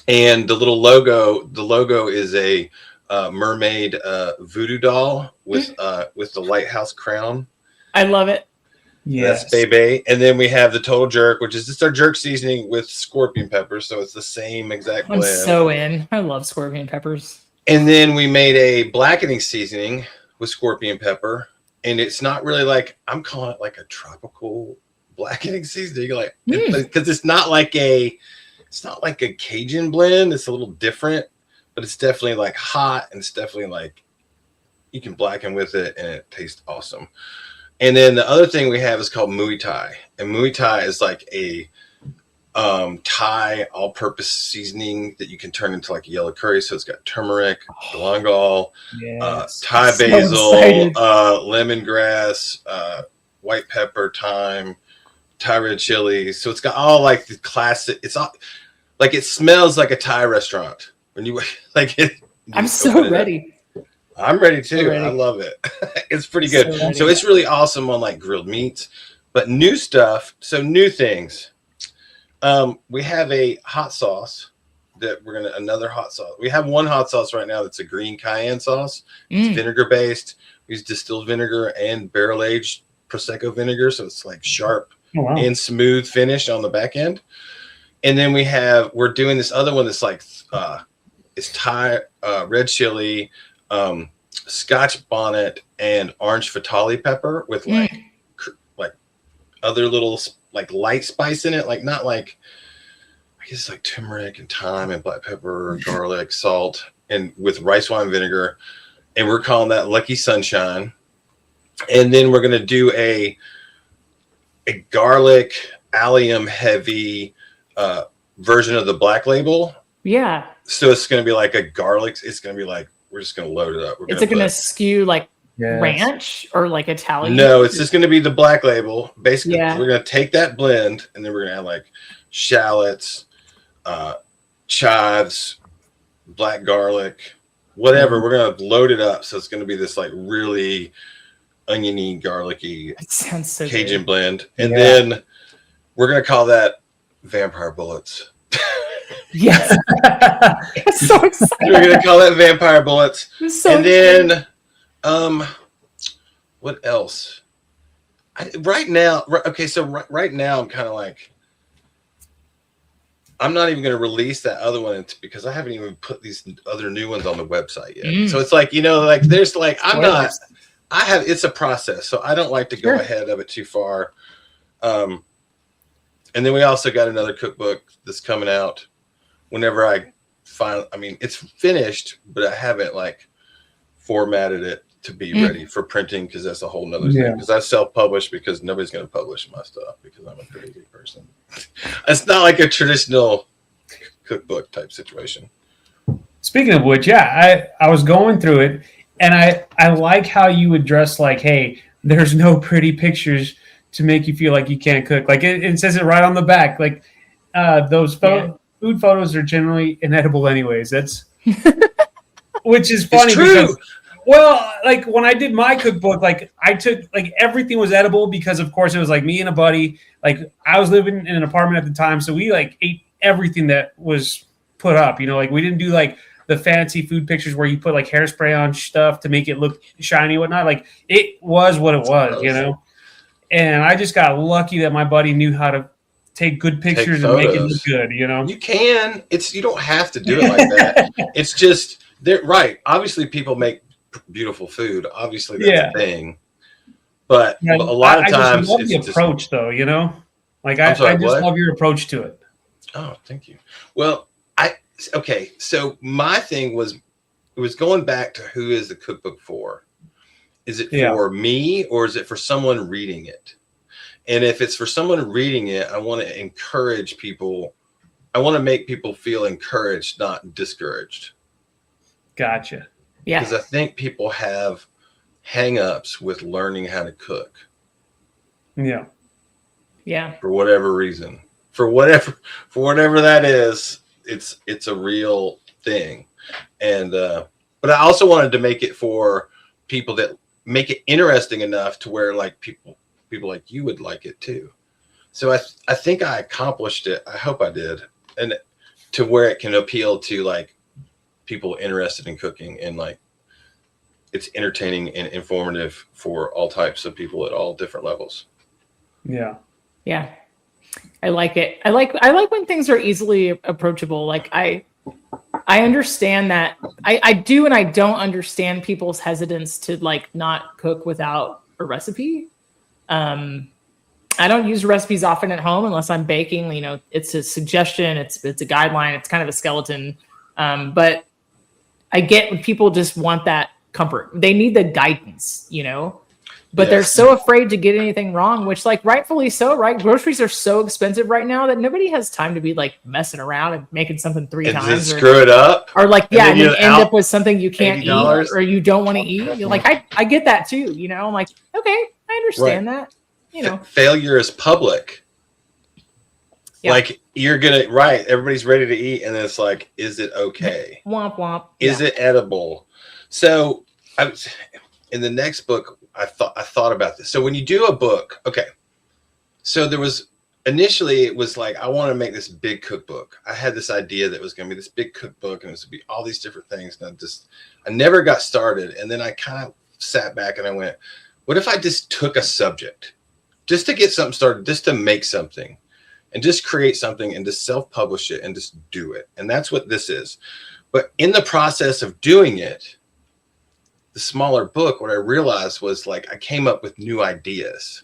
And the logo is a mermaid voodoo doll with the lighthouse crown. I love it. Yes. That's Bebe. And then we have the Total Jerk, which is just our jerk seasoning with scorpion pepper. So it's the same exact blend. I'm so in. I love scorpion peppers. And then we made a blackening seasoning with scorpion pepper. And it's not really like, I'm calling it like a tropical blackening seasoning. Like, because it's not like a Cajun blend. It's a little different, but it's definitely like hot, and it's definitely like you can blacken with it and it tastes awesome. And then the other thing we have is called Muay Thai. And Muay Thai is like a Thai all-purpose seasoning that you can turn into like a yellow curry. So it's got turmeric, galangal, Thai basil, lemongrass, white pepper, thyme, Thai red chili. So it's got all like the classic. It's all like it smells like a Thai restaurant when you like it. I'm so ready. I'm ready too. I love it. It's pretty good. So it's really awesome on like grilled meats, but new stuff. So new things. We have a hot sauce that another hot sauce. We have one hot sauce right now that's a green cayenne sauce. It's vinegar based. We use distilled vinegar and barrel aged Prosecco vinegar. So it's like sharp and smooth finish on the back end. And then we're doing this other one that's like, it's Thai red chili, Scotch bonnet, and orange fatali pepper with like other little like light spice in it, like not like I guess like turmeric and thyme and black pepper, garlic, salt, and with rice wine vinegar, and we're calling that Lucky Sunshine. And then we're gonna do a garlic allium heavy version of the Black Label. Yeah. So it's gonna be like a garlic. It's gonna be like we're just gonna load it up. Is it gonna skew like ranch or like Italian? No, it's just gonna be the Black Label. Basically, we're gonna take that blend and then we're gonna add like shallots, chives, black garlic, whatever. We're gonna load it up. So it's gonna be this like really oniony, garlicky Cajun blend. And then we're gonna call that Vampire Bullets. Yes. I'm so excited. We're gonna call that Vampire Bullets. And then what else? Right now I'm kind of like I'm not even going to release that other one because I haven't even put these other new ones on the website yet. So it's like, like there's like it's a process, so I don't like to go ahead of it too far. And then we also got another cookbook that's coming out whenever it's finished, but I haven't like formatted it to be ready for printing because that's a whole nother thing. Because I self-publish because nobody's going to publish my stuff because I'm a crazy person. It's not like a traditional cookbook type situation. Speaking of which, I was going through it, and I like how you address like, hey, there's no pretty pictures to make you feel like you can't cook. Like it says it right on the back. Like those food photos are generally inedible anyways. That's which is funny because like when I did my cookbook, like I took like everything was edible because of course it was like me and a buddy. Like I was living in an apartment at the time, so we like ate everything that was put up. Like we didn't do like the fancy food pictures where you put like hairspray on stuff to make it look shiny and whatnot. Like it was what it was, And I just got lucky that my buddy knew how to take good pictures and make it look good, You can. You don't have to do it like that. It's just they're right. Obviously, people make beautiful food. Obviously, that's a thing. But a lot of times, I just love the approach, though. Like I just love your approach to it. Oh, thank you. Well, so my thing was going back to who is the cookbook for? Is it for me or is it for someone reading it? And if it's for someone reading it, I want to encourage people. I want to make people feel encouraged, not discouraged. Gotcha. Yeah. Because I think people have hang-ups with learning how to cook. Yeah. Yeah. For whatever reason. For whatever that is, it's a real thing. And but I also wanted to make it for people that make it interesting enough to where like people like you would like it too. So I think I accomplished it. I hope I did. And to where it can appeal to like people interested in cooking, and like it's entertaining and informative for all types of people at all different levels. Yeah. Yeah. I like it. I like when things are easily approachable. Like I understand that. I do and I don't understand people's hesitance to like not cook without a recipe. I don't use recipes often at home unless I'm baking. You know, it's a suggestion, it's a guideline, it's kind of a skeleton. But I get when people just want that comfort. They need the guidance, you know. But Yes. they're so afraid to get anything wrong, which like rightfully so, right? Groceries are so expensive right now that nobody has time to be like messing around and making something three And times just screw it up. or like, yeah, and then you're end out up with something you can't eat $80. or you don't want to eat. You're like, I get that too, you know. I'm like, okay, I understand that, you know. Failure is public. Yeah. Like you're gonna everybody's ready to eat, and then it's like, is it okay? Womp womp. Is it edible? So I was in the next book. I thought about this. So when you do a book, okay. So there was initially it was like I want to make this big cookbook. I had this idea that it was going to be this big cookbook, and it was to be all these different things. And I never got started. And then I kind of sat back and I went, what if I just took a subject, just to get something started, just to make something, and just create something and just self-publish it and just do it. And that's what this is. But in the process of doing it, the smaller book, what I realized was like I came up with new ideas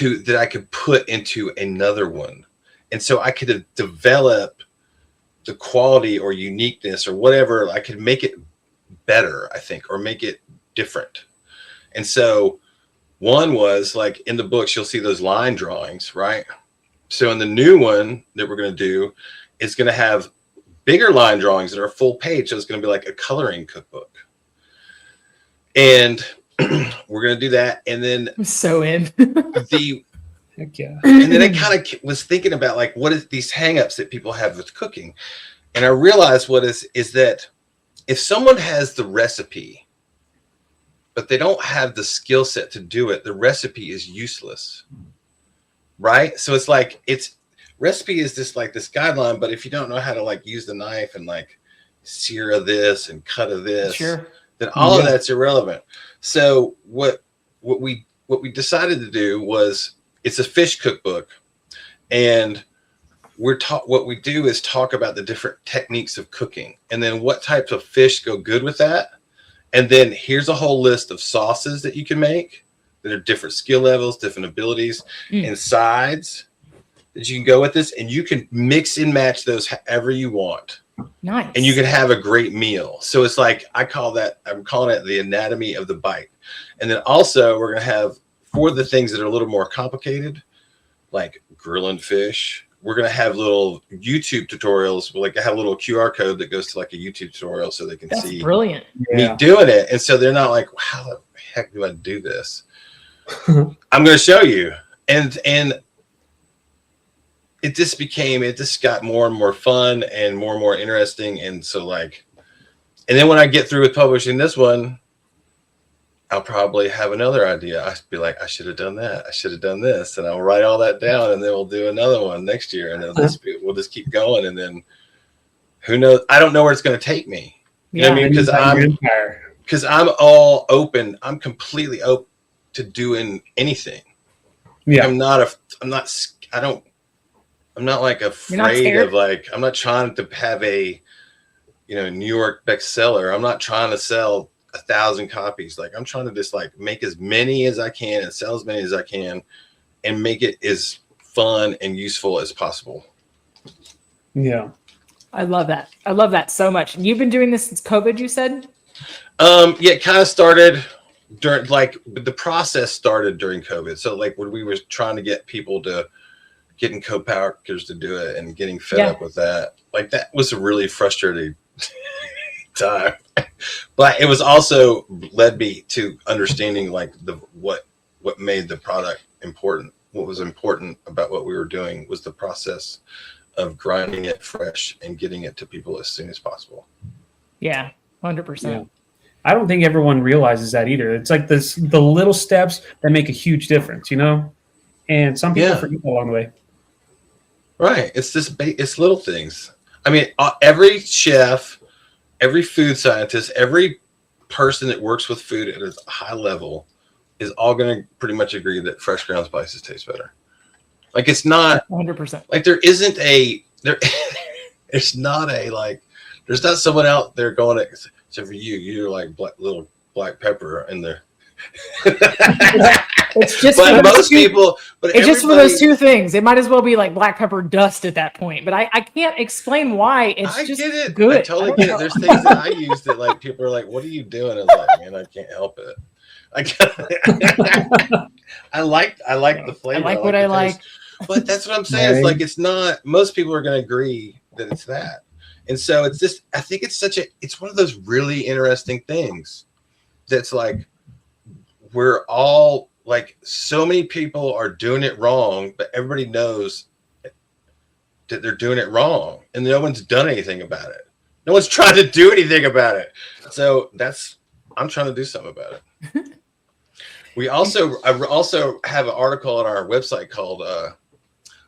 that I could put into another one. And so I could develop the quality or uniqueness or whatever. I could make it better, I think, or make it different. And so one was like in the books, you'll see those line drawings, right? So in the new one that we're going to do, it's going to have bigger line drawings that are full page. So it's going to be like a coloring cookbook. And we're going to do that. And then I'm so in. Heck yeah. and then I kind of was thinking about like, what is these hangups that people have with cooking? And I realized what is that if someone has the recipe, but they don't have the skill set to do it, the recipe is useless. Right? So it's like, recipe is just like this guideline, but if you don't know how to like use the knife and like sear of this and cut of this, Sure. then all of that's irrelevant. So what we decided to do was, it's a fish cookbook, and what we do is talk about the different techniques of cooking, and then what types of fish go good with that. And then here's a whole list of sauces that you can make that are different skill levels, different abilities, and sides that you can go with this, and you can mix and match those however you want. Nice. And you can have a great meal. So it's like, I'm calling it the anatomy of the bite. And then also we're going to have, for the things that are a little more complicated, like grilling fish, we're going to have little YouTube tutorials. Like I have a little QR code that goes to like a YouTube tutorial so they can That's see brilliant. me doing it. And so they're not like, how the heck do I do this? I'm going to show you. And it just got more and more fun and more interesting. And so like, and then when I get through with publishing this one, I'll probably have another idea. I'll be like, I should have done that. I should have done this. And I'll write all that down, and then we'll do another one next year. And we'll just keep going. And then who knows? I don't know where it's going to take me. You know what I mean? Because I'm all open. I'm completely open to doing anything. Yeah. I'm not like afraid of like, I'm not trying to have a, New York bestseller. I'm not trying to sell 1,000 copies. Like I'm trying to just like make as many as I can and sell as many as I can and make it as fun and useful as possible. Yeah. I love that. I love that so much. And you've been doing this since COVID, you said? Yeah, it kind of started during the process started during COVID. So like when we were trying to get people to getting co-packers to do it and getting fed up with that, like that was a really frustrating time. But it was also led me to understanding like what made the product important. What was important about what we were doing was the process of grinding it fresh and getting it to people as soon as possible. Yeah, 100%. I don't think everyone realizes that either. It's like the little steps that make a huge difference, you know? And some people forget along the way. Right. It's it's little things. I mean, every chef, every food scientist, every person that works with food at a high level is all going to pretty much agree that fresh ground spices taste better. Like, it's not 100%. like there's not someone out there going, except for you're like little black pepper in there. It's just but most people, it's just for those two things. It might as well be like black pepper dust at that point. But I can't explain why. I just get it. good. I totally get it. There's things that I use that like people are like, "What are you doing?" I was like, "Man, I can't help it." I like the flavor. I like what I like. But that's what I'm saying. Right. It's like, it's not. Most people are going to agree that it's that, and so it's just. I think it's it's one of those really interesting things. That's like, we're all like, so many people are doing it wrong, but everybody knows that they're doing it wrong, and no one's done anything about it. No one's trying to do anything about it. So I'm trying to do something about it. I also have an article on our website called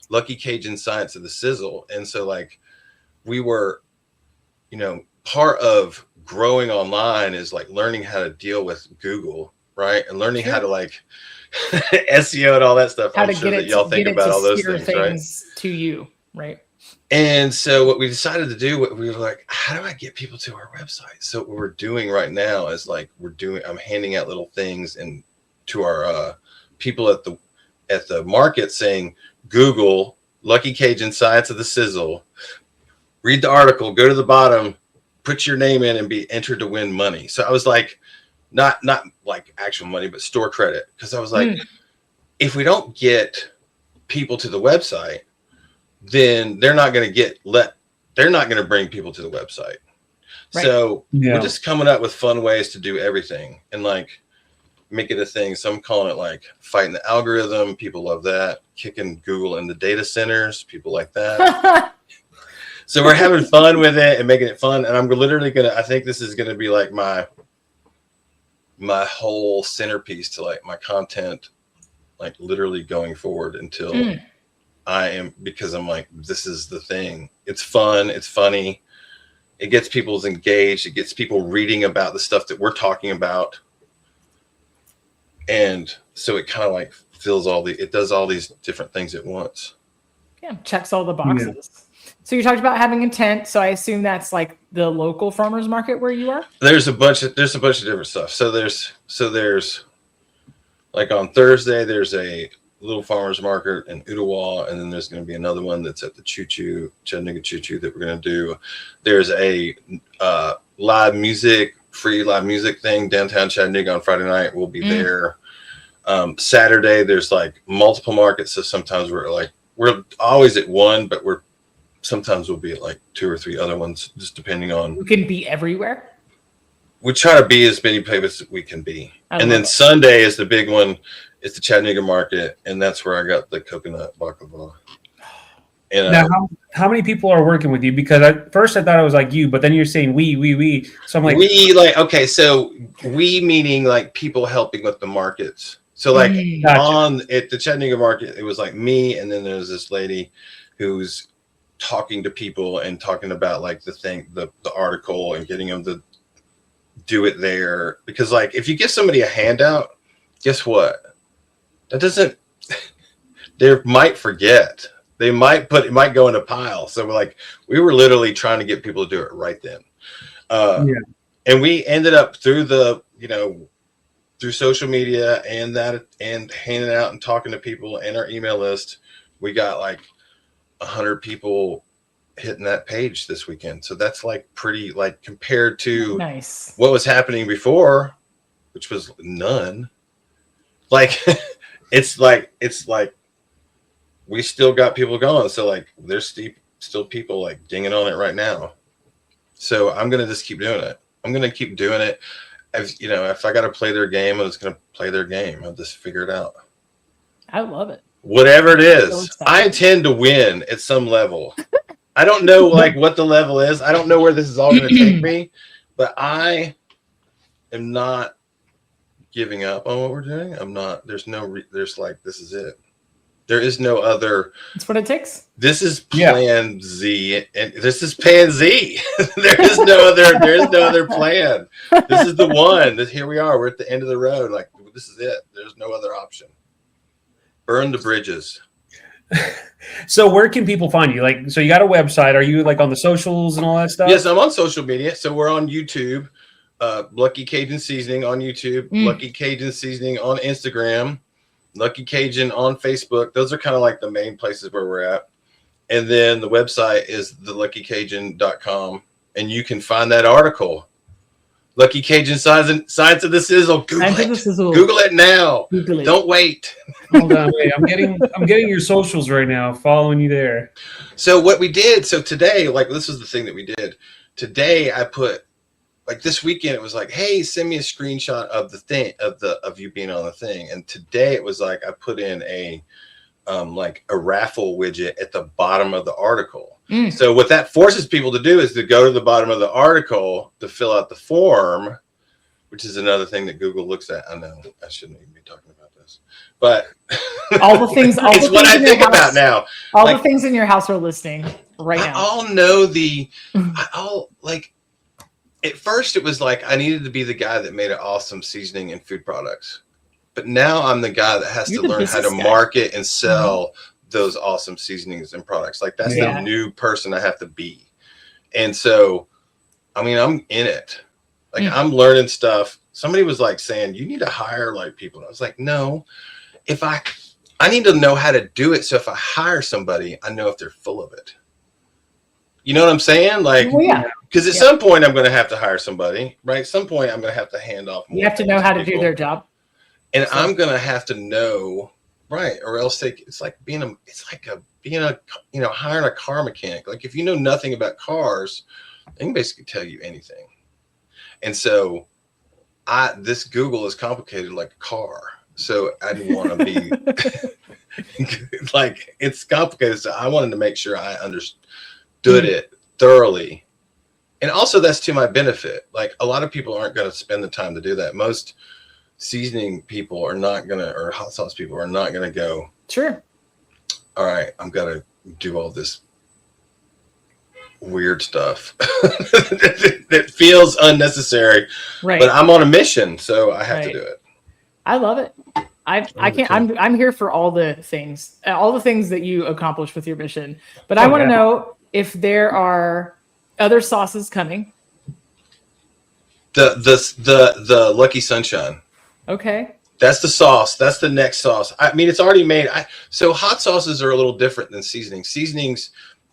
Lucky Cajun Science of the Sizzle. And so like, we were, part of growing online is like learning how to deal with Google, right? And learning how to like SEO and all that stuff. How I'm sure that y'all think about all those things, right? To you, right? And so what we decided to do, we were like, how do I get people to our website? So what we're doing right now is like, I'm handing out little things and to our people at the market saying, Google Lucky Cajun Science of the Sizzle, read the article, go to the bottom, put your name in and be entered to win money. So I was like, not like actual money, but store credit. Because I was like, if we don't get people to the website, then they're not going to bring people to the website. Right. So we're just coming up with fun ways to do everything and like make it a thing. So I'm calling it like fighting the algorithm. People love that. Kicking Google in the data centers. People like that. So we're having fun with it and making it fun. And I'm literally I think this is going to be like my whole centerpiece to like my content, like literally going forward until because I'm like, this is the thing. It's fun. It's funny. It gets people engaged. It gets people reading about the stuff that we're talking about. And so it kind of like it does all these different things at once. Yeah. Checks all the boxes. Yeah. So you talked about having intent. So I assume that's like the local farmers market where you are? There's a bunch of different stuff. So there's like on Thursday, there's a little farmers market in Ottawa, and then there's going to be another one that's at the Chattanooga Choo Choo that we're going to do. There's a free live music thing downtown Chattanooga on Friday night. We'll be there. Saturday there's like multiple markets, so sometimes we're always at one, but sometimes we'll be at like 2 or 3 other ones, just depending on. You can be everywhere. We try to be as many places as we can be. And then Sunday is the big one. It's the Chattanooga market, and that's where I got the coconut baklava. And now, how many people are working with you? Because at first I thought it was like you, but then you're saying we. So I'm like, okay, so we meaning like people helping with the markets. So like at the Chattanooga market, it was like me, and then there's this lady who's talking to people and talking about like the article and getting them to do it there. Because like if you give somebody a handout, guess what? They might forget. It might go in a pile. So we were literally trying to get people to do it right then. And we ended up through through social media and handing out and talking to people and our email list, we got like 100 people hitting that page this weekend. So that's like pretty, like compared to what was happening before, which was none. Like, it's like we still got people going. So like there's still people like dinging on it right now. So I'm going to just keep doing it. I'm going to keep doing it. If I got to play their game, I'm just going to play their game. I'll just figure it out. I love it. Whatever it is, I intend to win at some level. I don't know like what the level is. I don't know where this is all going to take me, but I am not giving up on what we're doing. I'm not. There's this is it. There is no other. That's what it takes. This is Plan Z, and this is Pan Z. There is no other plan. This is the one. Here we are. We're at the end of the road. Like, this is it. There's no other option. Burn the bridges. So where can people find you? Like, so you got a website. Are you like on the socials and all that stuff? Yes, I'm on social media. So we're on YouTube. Lucky Cajun Seasoning on YouTube. Lucky Cajun Seasoning on Instagram. Lucky Cajun on Facebook. Those are kind of like the main places where we're at. And then the website is theluckycajun.com. And you can find that article. Lucky Cajun Science of the Sizzle. Google it now. Google it. Don't wait. Hold on, wait. I'm getting your socials right now. Following you there. So what we did, today, like this was the thing that we did. Today I put, like this weekend, it was like, hey, send me a screenshot of the thing of you being on the thing. And today it was like I put in a raffle widget at the bottom of the article. So what that forces people to do is to go to the bottom of the article to fill out the form, which is another thing that Google looks at. I know I shouldn't even be talking about this, but all the things. It's what I think about now. All the things in your house are listing right now. I'll know at first, it was like I needed to be the guy that made an awesome seasoning and food products. But now I'm the guy that has to learn how to market and sell those awesome seasonings and products. Like that's the new person I have to be. And so, I mean, I'm in it. Like I'm learning stuff. Somebody was like saying, you need to hire like people. And I was like, no, I need to know how to do it. So if I hire somebody, I know if they're full of it. You know what I'm saying? Like, because at some point I'm going to have to hire somebody, right? At some point I'm going to have to hand off more. You have to know how to do their job. And I'm going to have to know, right? Or else it's like hiring a car mechanic. Like if you know nothing about cars, they can basically tell you anything. And so this Google is complicated like a car. So I didn't want to be like, it's complicated. So I wanted to make sure I understood it thoroughly. And also that's to my benefit. Like a lot of people aren't going to spend the time to do that. Most seasoning people are not going to, or hot sauce people are not going to go, sure, all right, I'm going to do all this weird stuff that feels unnecessary, right? But I'm on a mission, so I have to do it. I love it. I'm here for all the things that you accomplish with your mission. But I want to know if there are other sauces coming. The Lucky Sunshine. Okay. That's the sauce. That's the next sauce. I mean, it's already made. So hot sauces are a little different than seasonings. Seasonings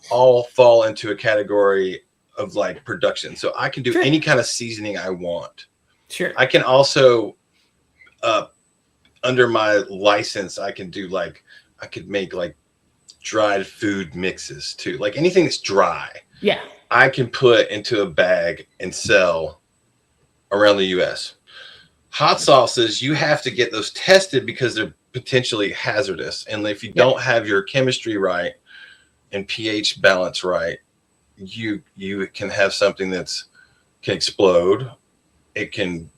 all fall into a category of like production. So I can do any kind of seasoning I want. Sure. I can also, under my license, I can do I could make like dried food mixes too. Like anything that's dry. Yeah. I can put into a bag and sell around the US. Hot sauces, you have to get those tested because they're potentially hazardous. And if you don't have your chemistry right and pH balance right, you can have something that's can explode. It can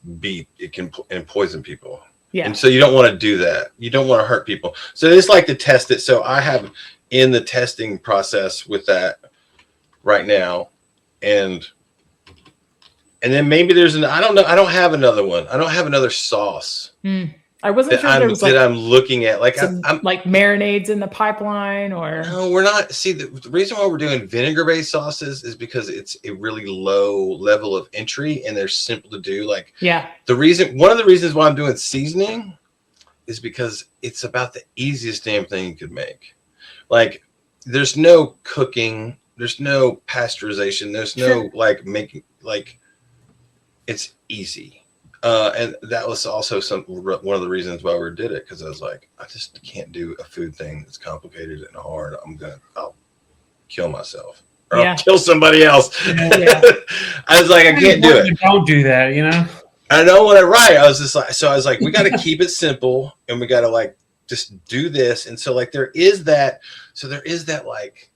poison people. Yeah. And so you don't want to do that. You don't want to hurt people. So it's like to test it. So I have in the testing process with that right now. And then maybe there's I don't know. I don't have another one. I don't have another sauce. I wasn't sure there was that I'm looking at. Like I'm like marinades in the pipeline or no, we're not. See, the reason why we're doing vinegar-based sauces is because it's a really low level of entry and they're simple to do. Like one of the reasons why I'm doing seasoning is because it's about the easiest damn thing you could make. Like there's no cooking, there's no pasteurization, there's no making it's easy. And that was also one of the reasons why we did it, because I was like, I just can't do a food thing that's complicated and hard. I'll kill myself or I'll kill somebody else. Yeah. I was like, I can't do it. Don't do that, you know. I don't want to write. I was like, we got to keep it simple and we got to just do this. And so there is that like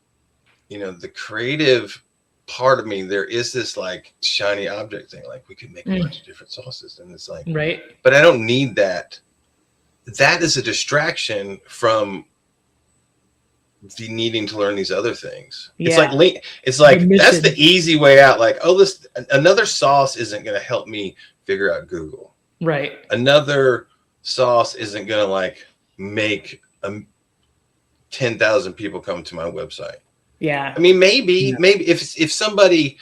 the creative part of me, there is this like shiny object thing. Like we could make a bunch of different sauces, and it's like, right. But I don't need that. That is a distraction from the needing to learn these other things. Yeah. It's like that's the easy way out. Like, another sauce isn't going to help me figure out Google. Right. Another sauce isn't going to like make 10,000 people come to my website. Yeah. I mean, maybe if somebody,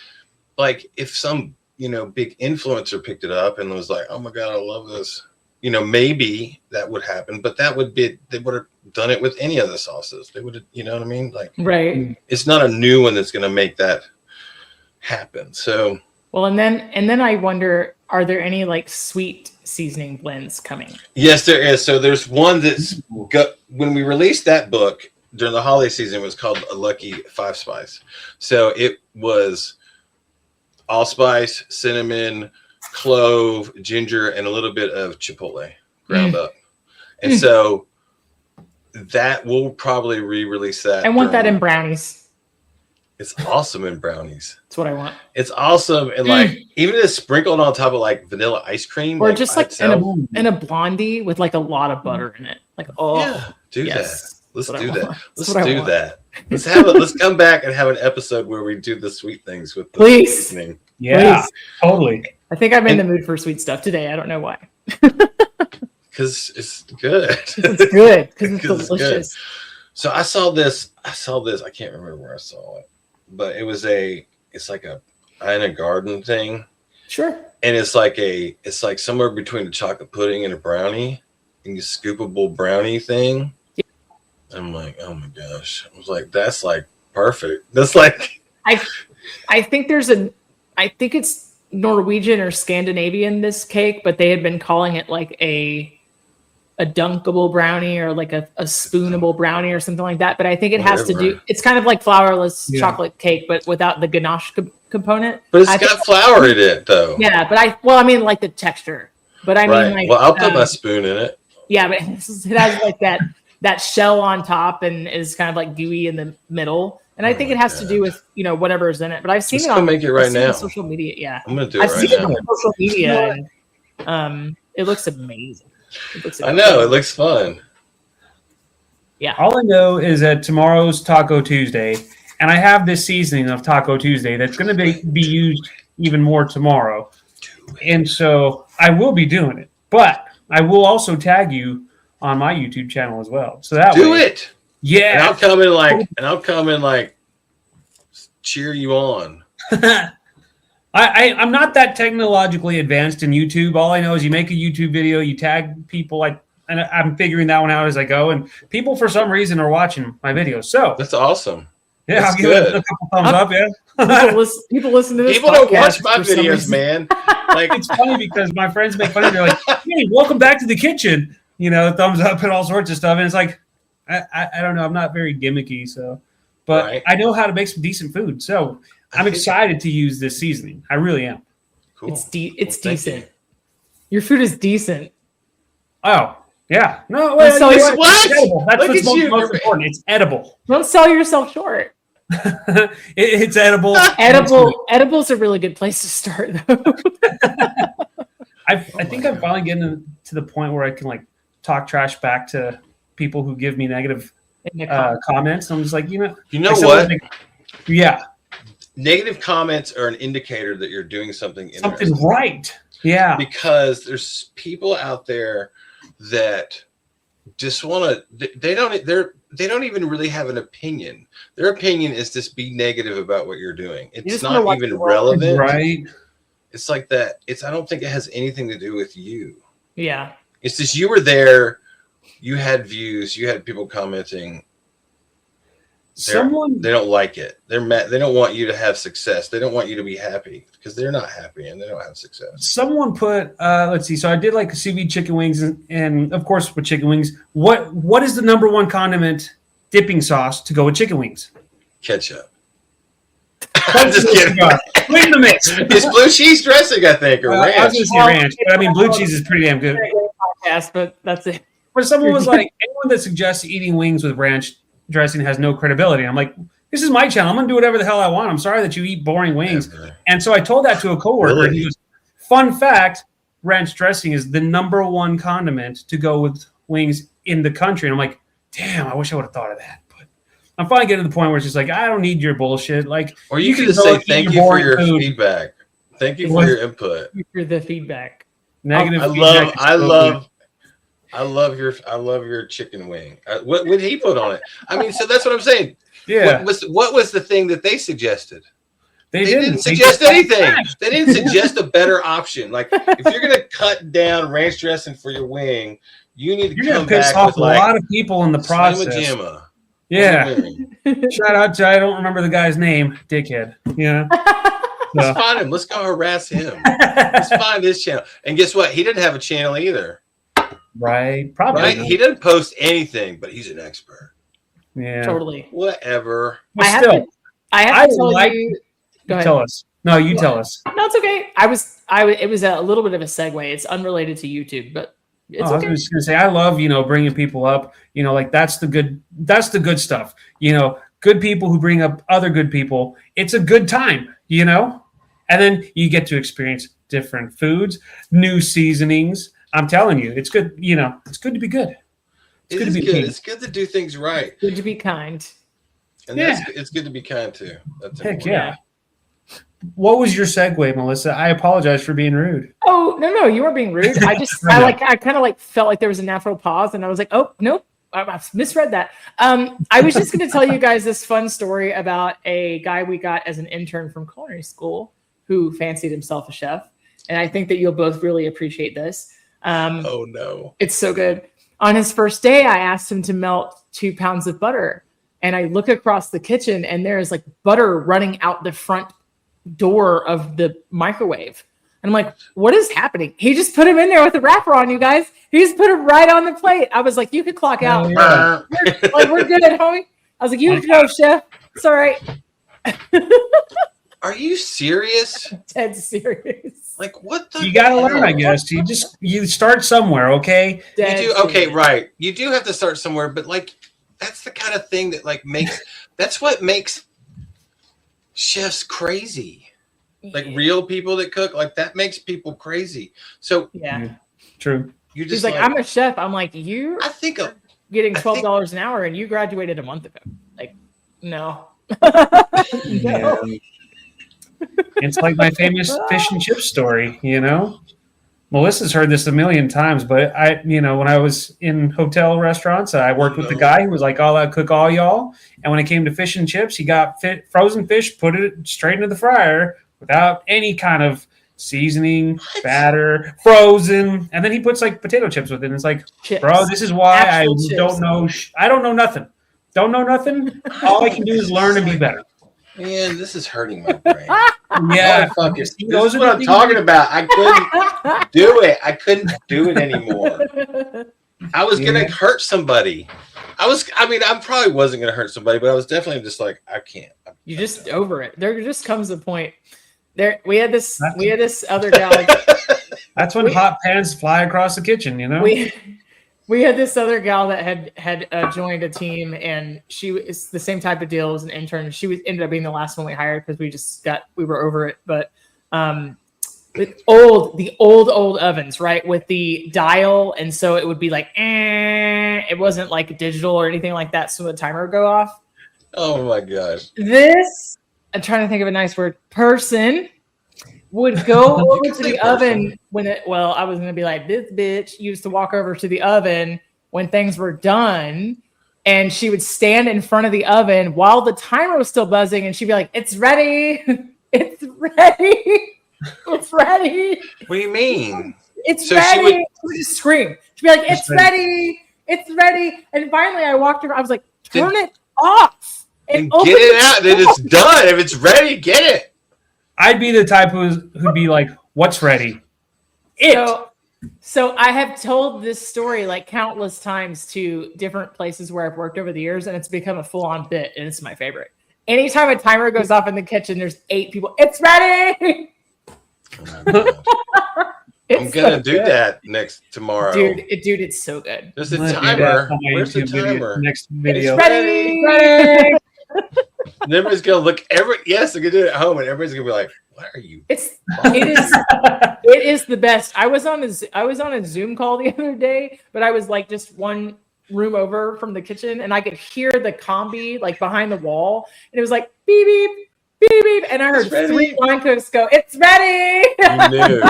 like if some, big influencer picked it up and was like, oh my God, I love this. Maybe that would happen, but they would have done it with any of the sauces. They would have, you know what I mean? Like, right. It's not a new one that's going to make that happen. So, well, and then I wonder, are there any like sweet seasoning blends coming? Yes, there is. So there's one that's when we released that book during the holiday season, it was called A Lucky 5 Spice. So it was allspice, cinnamon, clove, ginger, and a little bit of chipotle ground up. And so that we'll probably re-release that. I want that in brownies. It's awesome in brownies. That's what I want. It's awesome. And like, even if it's sprinkled on top of like vanilla ice cream. Or like just like in a blondie with like a lot of butter in it. Like, yeah, do that. Let's do that. Let's do that. Let's come back and have an episode where we do the sweet things with the seasoning. Yeah, totally. I think I'm in the mood for sweet stuff today. I don't know why. Because it's good. It's good. Because it's delicious. Good. So I saw this. I can't remember where I saw it, but it's like a Ina Garden thing. Sure. And it's like somewhere between a chocolate pudding and a brownie, and a scoopable brownie thing. Yeah. I'm like, oh my gosh. I was like, that's like perfect. That's like I think it's Norwegian or Scandinavian, this cake, but they had been calling it like a dunkable brownie or like a spoonable brownie or something like that. But I think it has to do, it's kind of like flourless chocolate cake, but without the ganache component. But it's got flour in it though. Yeah, but I mean like the texture. But I mean like, well, I'll put my spoon in it. Yeah, but it has like that shell on top and is kind of like gooey in the middle. And I think it has to do with, whatever is in it. But I've seen it on make it right now. Social media. Yeah. I'm going to do it right now. I've seen it on social media. And, it looks amazing. I know. It looks fun. Yeah. All I know is that tomorrow's Taco Tuesday, and I have this seasoning of Taco Tuesday that's going to be used even more tomorrow. And so I will be doing it. But I will also tag you on my YouTube channel as well. So that do it. Yeah. And I'll come in like cheer you on. I'm not that technologically advanced in YouTube. All I know is you make a YouTube video, you tag people, and I'm figuring that one out as I go. And people, for some reason, are watching my videos. So that's awesome. Yeah, that's I'll give it a couple thumbs up. Yeah, people listen to this. People don't watch my videos, man. Like, it's funny because my friends make fun of me. They're like, "Hey, welcome back to the kitchen." Thumbs up and all sorts of stuff. And it's like, I don't know. I'm not very gimmicky, but I know how to make some decent food. So I'm excited to use this seasoning. I really am. Cool. It's decent. Your food is decent. Oh, yeah. No, what? It's edible. That's what's most important. It's edible. Don't sell yourself short. It's edible. Edible's a really good place to start, though. I think I'm finally getting to the point where I can like talk trash back to people who give me negative comments. I'm just like, you know what? Yeah. Negative comments are an indicator that you're doing something right. Yeah. Because there's people out there that just want to. They don't even really have an opinion. Their opinion is just be negative about what you're doing. It's not even relevant. Right. It's like that. I don't think it has anything to do with you. Yeah. It's just you were there. You had views. You had people commenting. They don't like it. They're mad. They don't want you to have success. They don't want you to be happy because they're not happy and they don't have success. Someone put, let's see. So I did like a sous vide chicken wings, and of course with chicken wings, what is the number one condiment dipping sauce to go with chicken wings? Ketchup. I'm just kidding. Wait a minute. It's blue cheese dressing, I think, or ranch. I was going to say ranch, but I mean blue cheese is pretty damn good. Podcast, but that's it. But someone was like, anyone that suggests eating wings with ranch dressing has no credibility. I'm like, This is my channel. I'm going to do whatever the hell I want. I'm sorry that you eat boring wings. And so I told that to a coworker. Really? And he goes, fun fact, ranch dressing is the #1 condiment to go with wings in the country. And I'm like, damn, I wish I would have thought of that. But I'm finally getting to the point where it's just like, I don't need your bullshit. Like, or you can just say thank you for your feedback. Thank you for your input. Thank you for the feedback. Negative. I love your chicken wing. What did he put on it? I mean, so that's what I'm saying. Yeah. What was the thing that they suggested? They didn't suggest anything. They didn't suggest a better option. Like, if you're gonna cut down ranch dressing for your wing, you need to come piss back off with a like lot of people in the process. Slamma-jamma. Yeah. Shout out to, I don't remember the guy's name, dickhead. Yeah. Let's find him. Let's go harass him. Let's find his channel. And guess what? He didn't have a channel either. Right. Probably. Right? He didn't post anything, but he's an expert. Yeah. Totally. Whatever. But I have to tell you. Go ahead. Tell us. No, you tell us. No, it's okay. It was a little bit of a segue. It's unrelated to YouTube, but it's okay. I was just gonna say, I love, bringing people up, like that's the good stuff. Good people who bring up other good people. It's a good time, and then you get to experience different foods, new seasonings. I'm telling you, it's good. It's good to be good. It's good to be good. It's good to do things right. Good to be kind. And it's good to be kind too. That's heck yeah. What was your segue, Melissa? I apologize for being rude. Oh, no, you weren't being rude. I kind of felt like there was a natural pause, and I was like, oh, nope, I misread that. I was just going to tell you guys this fun story about a guy we got as an intern from culinary school who fancied himself a chef, and I think that you'll both really appreciate this. Oh no, it's so good. On his first day, I asked him to melt 2 pounds of butter, and I look across the kitchen, and there's like butter running out the front door of the microwave. And I'm like, what is happening? He just put him in there with the wrapper on, you guys. He just put him right on the plate. I was like, you could clock out. Yeah. We're good at home. I was like, you can go, chef. It's all right. Are you serious? Dead serious. Like, what the? You gotta learn, I guess. You start somewhere, okay? Dead you do. Okay, serious. right. You do have to start somewhere, but like, that's the kind of thing that that's what makes chefs crazy. Like real people that cook, like that makes people crazy. So yeah, true. You just he's like, I'm a chef. I'm like, I think getting $12 an hour, and you graduated a month ago. Like, no. Yeah. It's like my famous fish and chip story, Melissa's heard this a million times, but when I was in hotel restaurants, I worked with the guy who was like, I'll cook all y'all. And when it came to fish and chips, he got frozen fish, put it straight into the fryer without any kind of seasoning, batter, frozen. And then he puts like potato chips with it. And it's like, chips. Bro, this is why Actual I don't know. I don't know nothing. Don't know nothing. All I can do is learn and be better. Man, this is hurting my brain. Yeah. This is what I'm talking about. I couldn't do it. I couldn't do it anymore. I was going to hurt somebody. I probably wasn't going to hurt somebody, but I was definitely just like, I can't. You just over it. There just comes a point. We had this other gal. That's when hot pans fly across the kitchen, We had this other gal that had joined a team, and she was the same type of deal as an intern. She ended up being the last one we hired because we were over it. But the old ovens, right, with the dial, and so it would be like, it wasn't like digital or anything like that, so the timer would go off. Oh my gosh! I'm trying to think of a nice word. Person would go over to the oven I was going to be like, this bitch used to walk over to the oven when things were done, and she would stand in front of the oven while the timer was still buzzing, and she'd be like, it's ready. It's ready. It's ready. What do you mean? It's ready. She would just scream. She'd be like, it's ready. It's ready. And finally I walked her. I was like, turn it off. And get it out. Then it's done. If it's ready, get it. I'd be the type who'd be like, what's ready? So I have told this story like countless times to different places where I've worked over the years, and it's become a full-on bit, and it's my favorite. Anytime a timer goes off in the kitchen, there's 8 people. It's ready. I'm gonna do that tomorrow, dude. It's so good. There's a timer. Where's the timer? Next video. It's ready. And everybody's gonna look. Yes, they can do it at home, and everybody's gonna be like, "What are you?" It is the best. I was on a Zoom call the other day, but I was like just one room over from the kitchen, and I could hear the combi like behind the wall, and it was like beep beep beep beep, and I heard 3 line cooks go, "It's ready." You knew.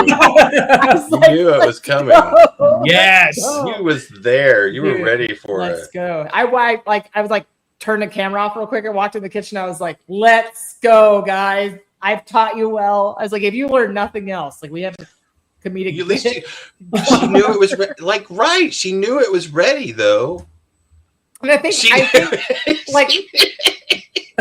You knew it was coming. Go. Yes, you was there. You were ready for it. Let's go. I was like, turned the camera off real quick and walked in the kitchen. I was like, "Let's go, guys. I've taught you well." I was like, "If you learn nothing else, like we have a comedic." At least she knew it was right. She knew it was ready though. And I think like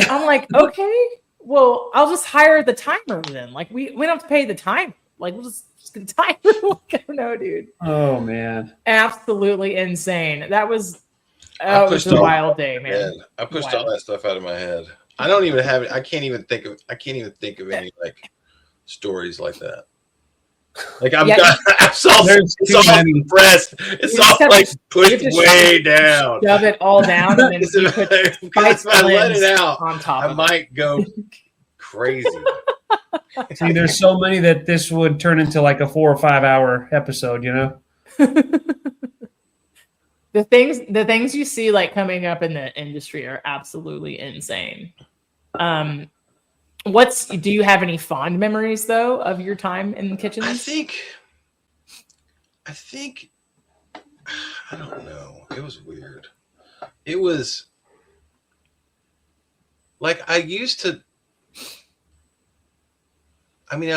I'm like, okay, well, I'll just hire the timer then. Like we don't have to pay the time. Like we'll just get the timer. Like, I don't know, dude. Oh man, absolutely insane. That was it was a wild day, man. I pushed all that stuff out of my head. I don't even have it. I can't even think of any like stories like that. Like it's all compressed. It's all like pushed way down. Shove it all down, and then you put if I let it out, on top. I might go crazy. See, there's so many that this would turn into like a 4 or 5 hour episode. You know. The things you see like coming up in the industry are absolutely insane. Do you have any fond memories though of your time in the kitchen? I think I don't know. It was weird. It was like I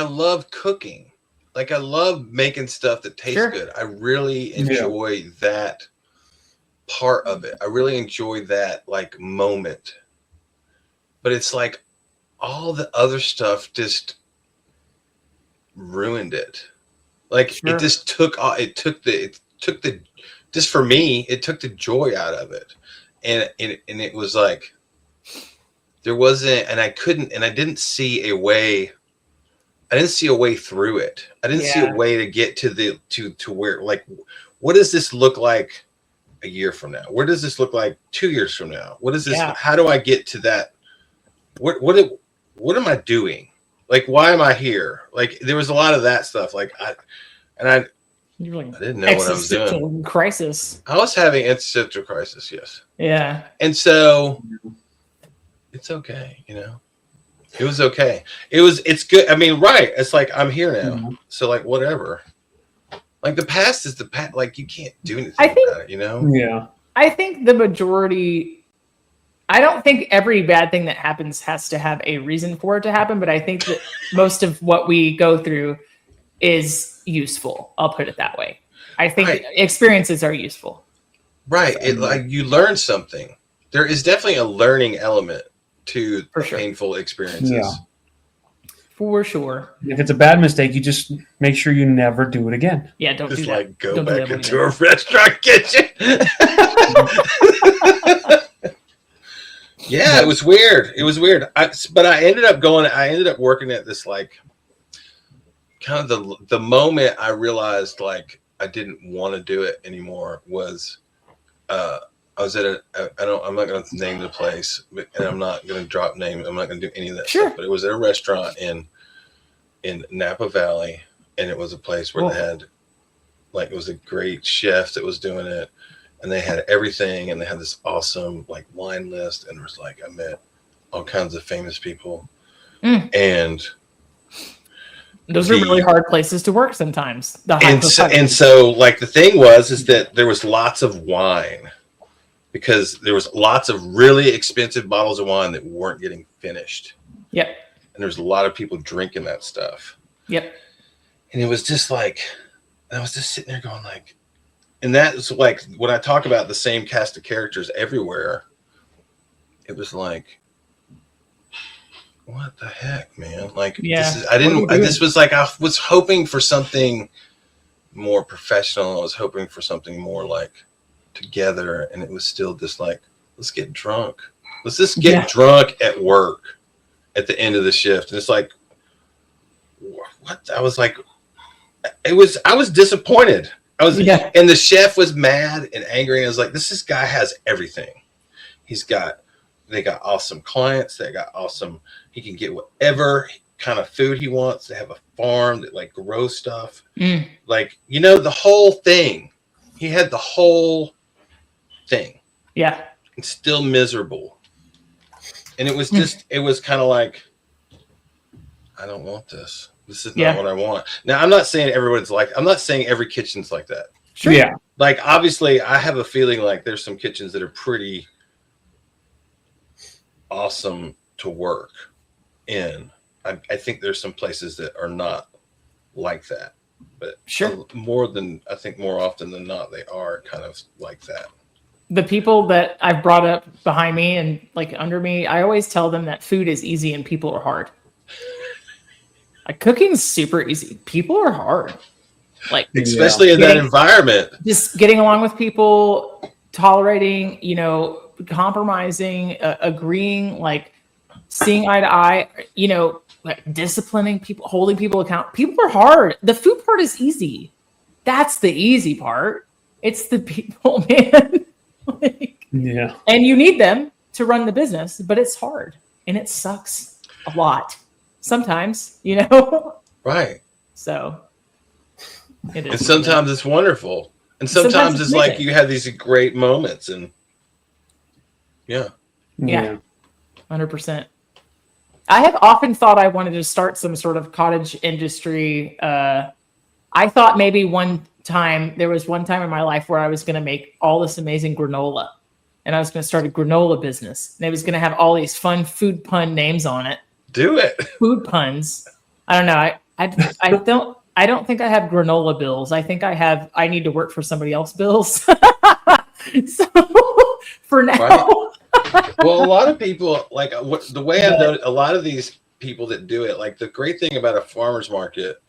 love cooking. Like I love making stuff that tastes good. I really enjoy that part of it. I really enjoy that like moment. But it's like all the other stuff just ruined it. Like it just took the just for me, it took the joy out of it. And it was like there wasn't, and I didn't see a way through it. I didn't see a way to get to where, like, what does this look like a year from now? Where does this look like 2 years from now? What is this? How do I get to that? What am I doing? Like, why am I here? Like, there was a lot of that stuff. Like, I didn't know what I was doing. Crisis. I was having existential crisis. Yes. Yeah. And so it's okay. You know, it was okay. It's good. I mean, right. It's like, I'm here now. Mm-hmm. So like, whatever. Like the past is the past. Like you can't do anything about it, you know? Yeah. I think the majority, I don't think every bad thing that happens has to have a reason for it to happen, but I think that most of what we go through is useful. I'll put it that way. I think experiences are useful. Right. Like you learn something. There is definitely a learning element to painful experiences. Yeah. For sure. If it's a bad mistake, you just make sure you never do it again. Yeah, don't just do that. Like go back into a restaurant kitchen. Yeah, it was weird. But I ended up working at this, like, kind of the moment I realized like I didn't want to do it anymore was I was at I'm not going to name the place, and I'm not going to drop names. I'm not going to do any of that stuff. But it was at a restaurant in Napa Valley, and it was a place where they had, like, it was a great chef that was doing it, and they had everything, and they had this awesome like wine list, and it was like I met all kinds of famous people, and those are really hard places to work sometimes. And so like the thing is that there was lots of wine. Because there was lots of really expensive bottles of wine that weren't getting finished. Yep. And there's a lot of people drinking that stuff. Yep. And it was just like, I was just sitting there going like, and that's like, when I talk about the same cast of characters everywhere, it was like, what the heck, man? Like, this was like, I was hoping for something more professional. I was hoping for something more like, together, and it was still just like, let's get drunk. Let's just get drunk at work at the end of the shift. And it's like, what? I was like, I was disappointed. And the chef was mad and angry. And I was like, this guy has everything. He's got They got awesome clients. They got awesome. He can get whatever kind of food he wants. They have a farm that like grows stuff. Like, you know, the whole thing. He had the whole thing. Yeah. And still miserable. And it was just, it was kind of like, I don't want this. This is not what I want. Now, I'm not saying everyone's like, I'm not saying every kitchen's like that. Sure. Yeah. Like, obviously, I have a feeling like there's some kitchens that are pretty awesome to work in. I think there's some places that are not like that. But more often than not, they are kind of like that. The people that I've brought up behind me and like under me, I always tell them that food is easy and people are hard. Like cooking's super easy. People are hard. Like especially in that environment. Just getting along with people, tolerating, you know, compromising, agreeing, like seeing eye to eye, you know, like disciplining people, holding people account. People are hard. The food part is easy. That's the easy part. It's the people, man. And you need them to run the business, but it's hard and it sucks a lot sometimes, you know. Right. So it is. And sometimes it's wonderful, and sometimes it's like you have these great moments, and 100%. I have often thought I wanted to start some sort of cottage industry. I thought maybe there was one time in my life where I was going to make all this amazing granola, and I was going to start a granola business, and it was going to have all these fun food pun names on it. Do it. Food puns. I don't know. I don't think I have granola bills. I think I need to work for somebody else bills. So for now. Right. Well, a lot of people like the way I've noticed a lot of these people that do it, like the great thing about a farmer's market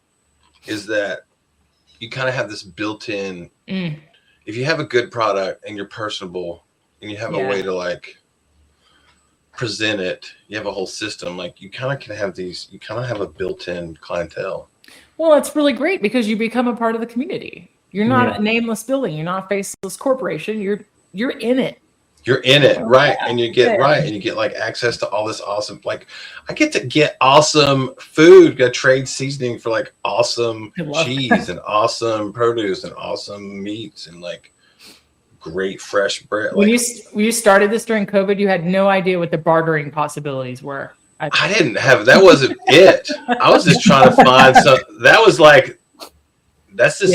is that you kind of have this built-in, if you have a good product and you're personable and you have a way to like present it, you have a whole system, like you kind of can have you kind of have a built-in clientele. Well, it's really great because you become a part of the community. You're not a nameless building. You're not a faceless corporation. You're in it. You're in it, right? And you get like access to all this awesome, like I get to get awesome food, get trade seasoning for like awesome cheese and awesome produce and awesome meats and like great fresh bread. When you started this during COVID, you had no idea what the bartering possibilities were. I didn't have, that wasn't it. I was just trying to find that was like, that's just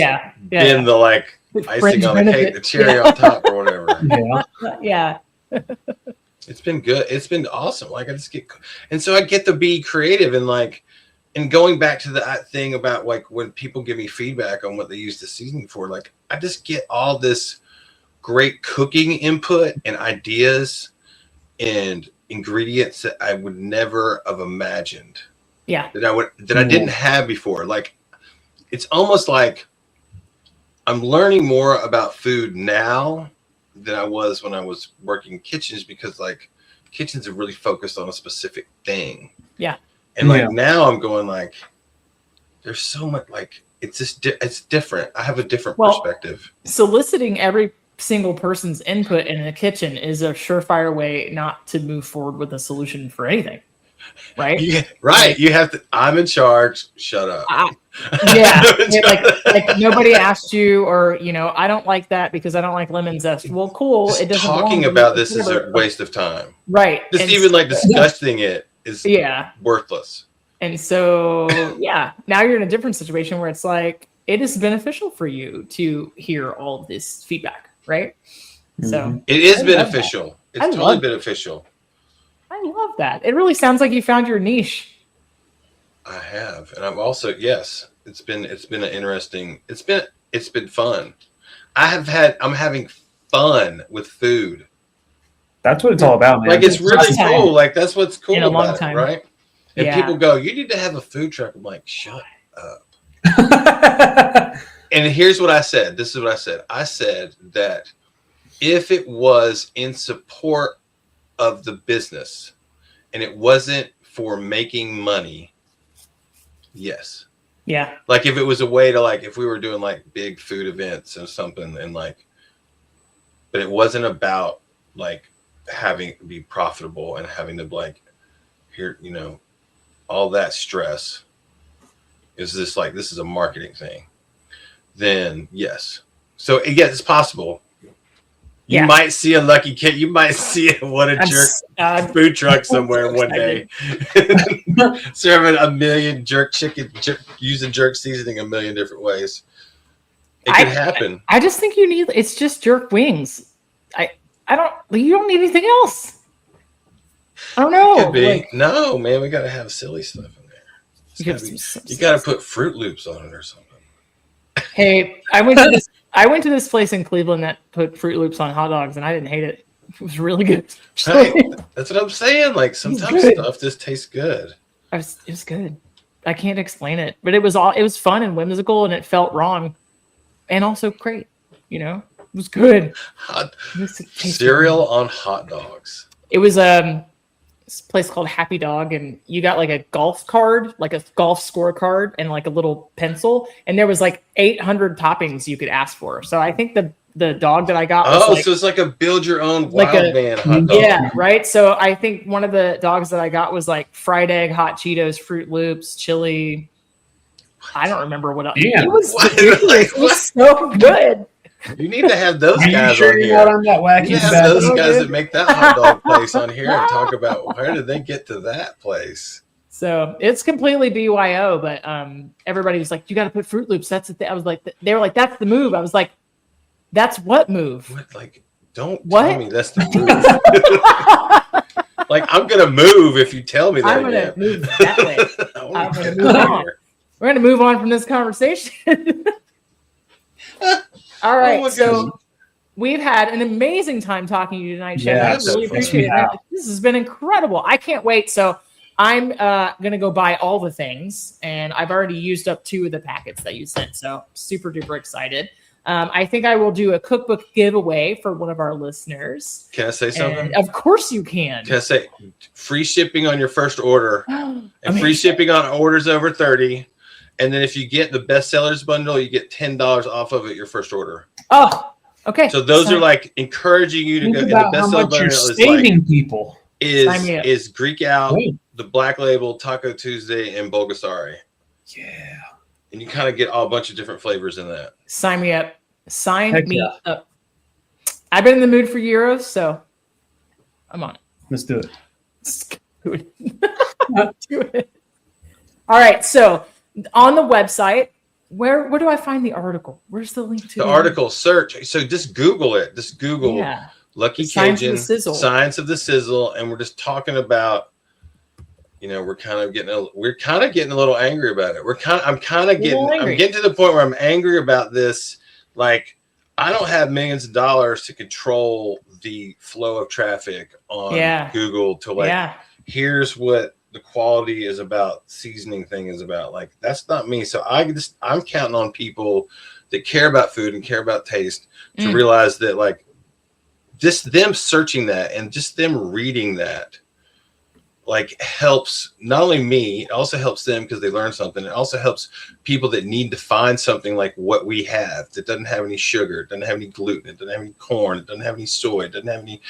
been the like icing on the cake, the cherry on top or whatever. It's been good. It's been awesome. Like I get to be creative and like, and going back to that thing about like when people give me feedback on what they use the seasoning for, like I just get all this great cooking input and ideas and ingredients that I would never have imagined. That I didn't have before. Like it's almost like I'm learning more about food now than I was when I was working in kitchens, because like kitchens are really focused on a specific thing. And like now I'm going like, there's so much, like it's just it's different. I have a different perspective. Soliciting every single person's input in the kitchen is a surefire way not to move forward with a solution for anything. Right? Right. You have to, I'm in charge. Shut up. Like nobody asked you, or, you know, I don't like that because I don't like lemon zest. Well, cool. Just it doesn't talking about this is a waste of time. Right. Just even like discussing it is worthless. And so, now you're in a different situation where it's like, it is beneficial for you to hear all of this feedback. Right. So it is beneficial. It's totally beneficial. I love that. It really sounds like you found your niche. I have. And I'm also, it's been an interesting, it's been fun. I'm having fun with food. That's what it's all about, man. Like it's really cool. Like that's what's cool in a long about time. It, right? And people go, you need to have a food truck. I'm like, shut up. And here's what I said. This is what I said. I said that if it was in support of the business and it wasn't for making money, yes. Yeah. Like if it was a way to like, if we were doing like big food events or something and like, but it wasn't about like having be profitable and having to like here, all that stress is this like this is a marketing thing, then yes. So again, it's possible. You might see a lucky kid. You might see what a jerk food truck somewhere one day, serving a million jerk chicken, using jerk seasoning a million different ways. It could happen. I just think it's just jerk wings. You don't need anything else. I don't know. It could be. No, man, we got to have silly stuff in there. You got to put Fruit Loops on it or something. Hey, I went to this place in Cleveland that put Fruit Loops on hot dogs, and I didn't hate it. It was really good. Hey, that's what I'm saying. Like sometimes stuff just tastes good. It was good. I can't explain it, but it was fun and whimsical, and it felt wrong, and also great. It was good. Cereal on hot dogs. It was this place called Happy Dog, and you got like a golf card, like a golf scorecard, and like a little pencil, and there was like 800 toppings you could ask for. So I think the dog that I got was so it's like a build your own wild man hot dog. Yeah, right. So I think one of the dogs that I got was like fried egg, hot Cheetos, Fruit Loops, chili. I don't remember what else. It was ridiculous. It was so good. You need to have those guys on here. On that wacky you have those guys that make that hot dog place on here and talk about where did they get to that place. So it's completely BYO, but everybody was like, "You got to put Fruit Loops." That's the thing. I was like, they were like, "That's the move." I was like, "That's what move?" What? Like, don't tell me that's the move. Like, I'm gonna move if you tell me that. I'm gonna move that way. I'm gonna move on. We're gonna move on from this conversation. All right, so we've had an amazing time talking to you tonight, Chef. I really appreciate it. This has been incredible. I can't wait. So I'm going to go buy all the things, and I've already used up 2 of the packets that you sent, so super duper excited. I think I will do a cookbook giveaway for one of our listeners. Can I say something? And of course you can. Can I say free shipping on your first order and free shipping on orders over 30. And then if you get the bestsellers bundle, you get $10 off of it your first order. Oh, okay. So those are like encouraging you to go. And the bestseller bundle is saving people. Is Greek Out, the Black Label, Taco Tuesday, and Bulgasari. Yeah. And you kind of get a bunch of different flavors in that. Sign me up. Sign me up. I've been in the mood for gyros, so I'm on it. Let's do it. Let's do it. All right, so on the website, where do I find the article? Where's the link to the article? Search. So just Google it. Just Google Lucky Cajun Science of the Sizzle, and we're just talking about. We're kind of getting a little angry about it. I'm getting to the point where I'm angry about this. Like, I don't have millions of dollars to control the flow of traffic on Google to here's what the quality is about, seasoning thing is about. Like, that's not me. So I'm counting on people that care about food and care about taste to realize that, like, just them searching that and just them reading that, like, helps not only me, it also helps them because they learn something. It also helps people that need to find something like what we have that doesn't have any sugar, it doesn't have any gluten, it doesn't have any corn, it doesn't have any soy, it doesn't have any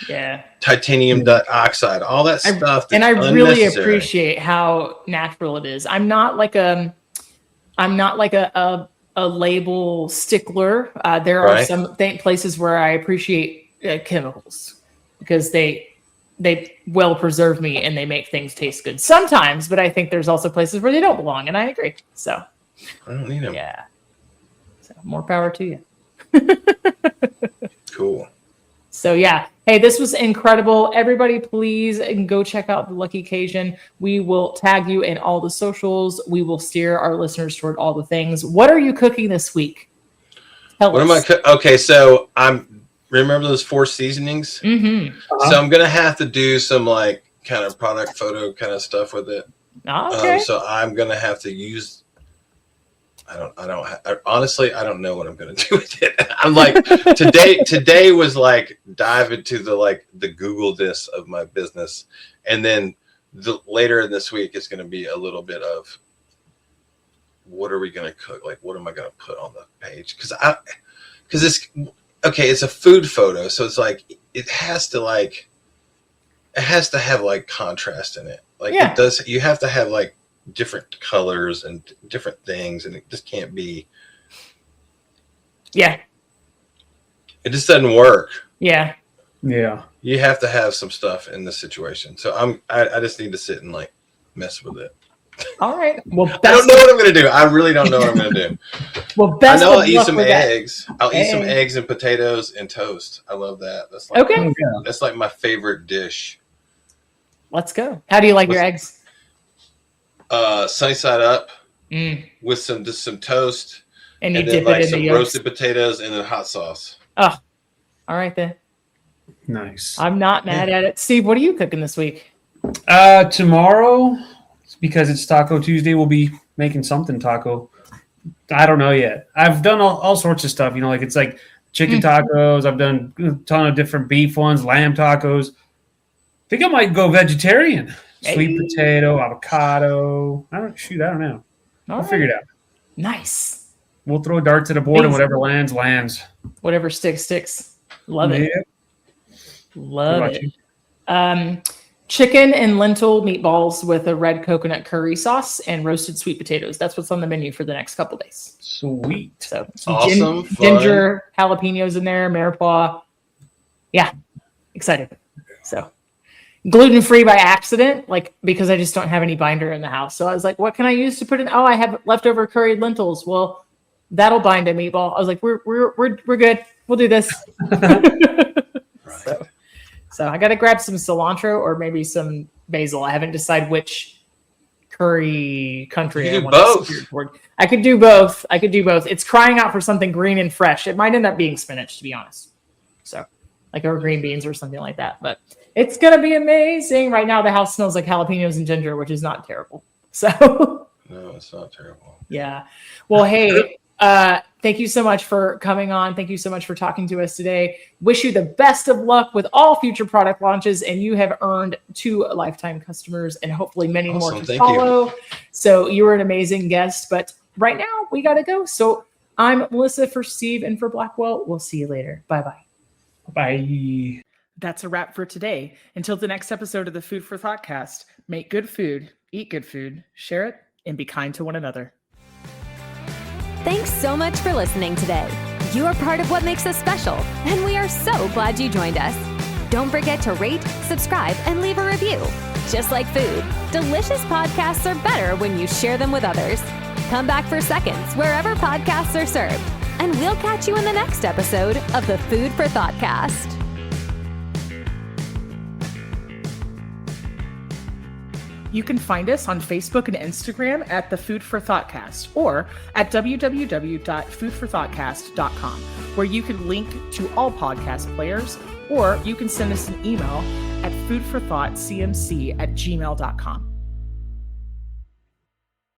titanium dioxide, all that stuff. And I really appreciate how natural it is. I'm not like a label stickler. There are some places where I appreciate chemicals because they well preserve me and they make things taste good sometimes, but I think there's also places where they don't belong, and I agree. So I don't need them. Yeah. So more power to you. Cool. So hey, this was incredible. Everybody, please go check out the Lucky Cajun. We will tag you in all the socials. We will steer our listeners toward all the things. What are you cooking this week? Tell us. Okay, so remember those 4 seasonings? Mm-hmm. So I'm gonna have to do some like kind of product photo kind of stuff with it. Okay. So I'm gonna have to use. Honestly, I don't know what I'm gonna do with it. I'm like today was like dive into the Google this of my business, and then later in this week it's gonna be a little bit of what are we gonna cook? Like, what am I gonna put on the page? Because it's. Okay, it's a food photo, so it's like it has to like it has to have like contrast in it. Like Yeah. it does. You have to have like different colors and different things, and it just can't be. Yeah. It just doesn't work. Yeah. Yeah. You have to have some stuff in this situation. So I just need to sit and like mess with it. All right. Well, I don't know what I'm gonna do. I really don't know what I'm gonna do. Well, I best know of I'll eat luck some with that. eggs. I'll eat some eggs and potatoes and toast. I love that. That's like Okay. that's like my favorite dish. Let's go. How do you like your eggs? Sunny side up Mm. with some toast, And you and then dip like it in the some yolks. roasted potatoes and then hot sauce. Oh, all right then. Nice. I'm not mad at it. Steve, what are you cooking this week? Tomorrow, because it's Taco Tuesday, we'll be making something taco. I don't know yet. I've done all sorts of stuff. Like it's like chicken tacos. I've done a ton of different beef ones, lamb tacos. I think I might go vegetarian. Sweet potato, avocado. I don't know. All We'll right. figure it out. Nice. We'll throw darts at a board, and whatever lands. Whatever sticks. Love it. Yeah. Love What about it. you? Chicken and lentil meatballs with a red coconut curry sauce and roasted sweet potatoes. That's what's on the menu for the next couple days. Sweet. So some Awesome. ginger, jalapenos in there, mirepoix. Yeah, excited. So gluten-free by accident, like because I just don't have any binder in the house. So I was like, what can I use to put in? Oh, I have leftover curried lentils. Well, that'll bind a meatball. I was like, we're good. We'll do this. So I got to grab some cilantro or maybe some basil. I haven't decided which curry country You I do want to both. steer toward. I could do both. It's crying out for something green and fresh. It might end up being spinach, to be honest. So like or green beans or something like that. But it's going to be amazing. Right now the house smells like jalapenos and ginger, which is not terrible. So No, it's not terrible. yeah. Well, hey, thank you so much for coming on. Thank you so much for talking to us today. Wish you the best of luck with all future product launches, and you have earned 2 lifetime customers and hopefully many more to Thank follow. So you were an amazing guest, but right now we got to go. So I'm Melissa for Steve and for Blackwell. We'll see you later. Bye-bye. Bye. That's a wrap for today. Until the next episode of the Food for Thoughtcast, make good food, eat good food, share it, and be kind to one another. Thanks so much for listening today. You are part of what makes us special, and we are so glad you joined us. Don't forget to rate, subscribe, and leave a review. Just like food, delicious podcasts are better when you share them with others. Come back for seconds wherever podcasts are served, and we'll catch you in the next episode of the Food for Thoughtcast. You can find us on Facebook and Instagram at the Food for Thoughtcast or at www.foodforthoughtcast.com, where you can link to all podcast players, or you can send us an email at foodforthoughtcmc@gmail.com.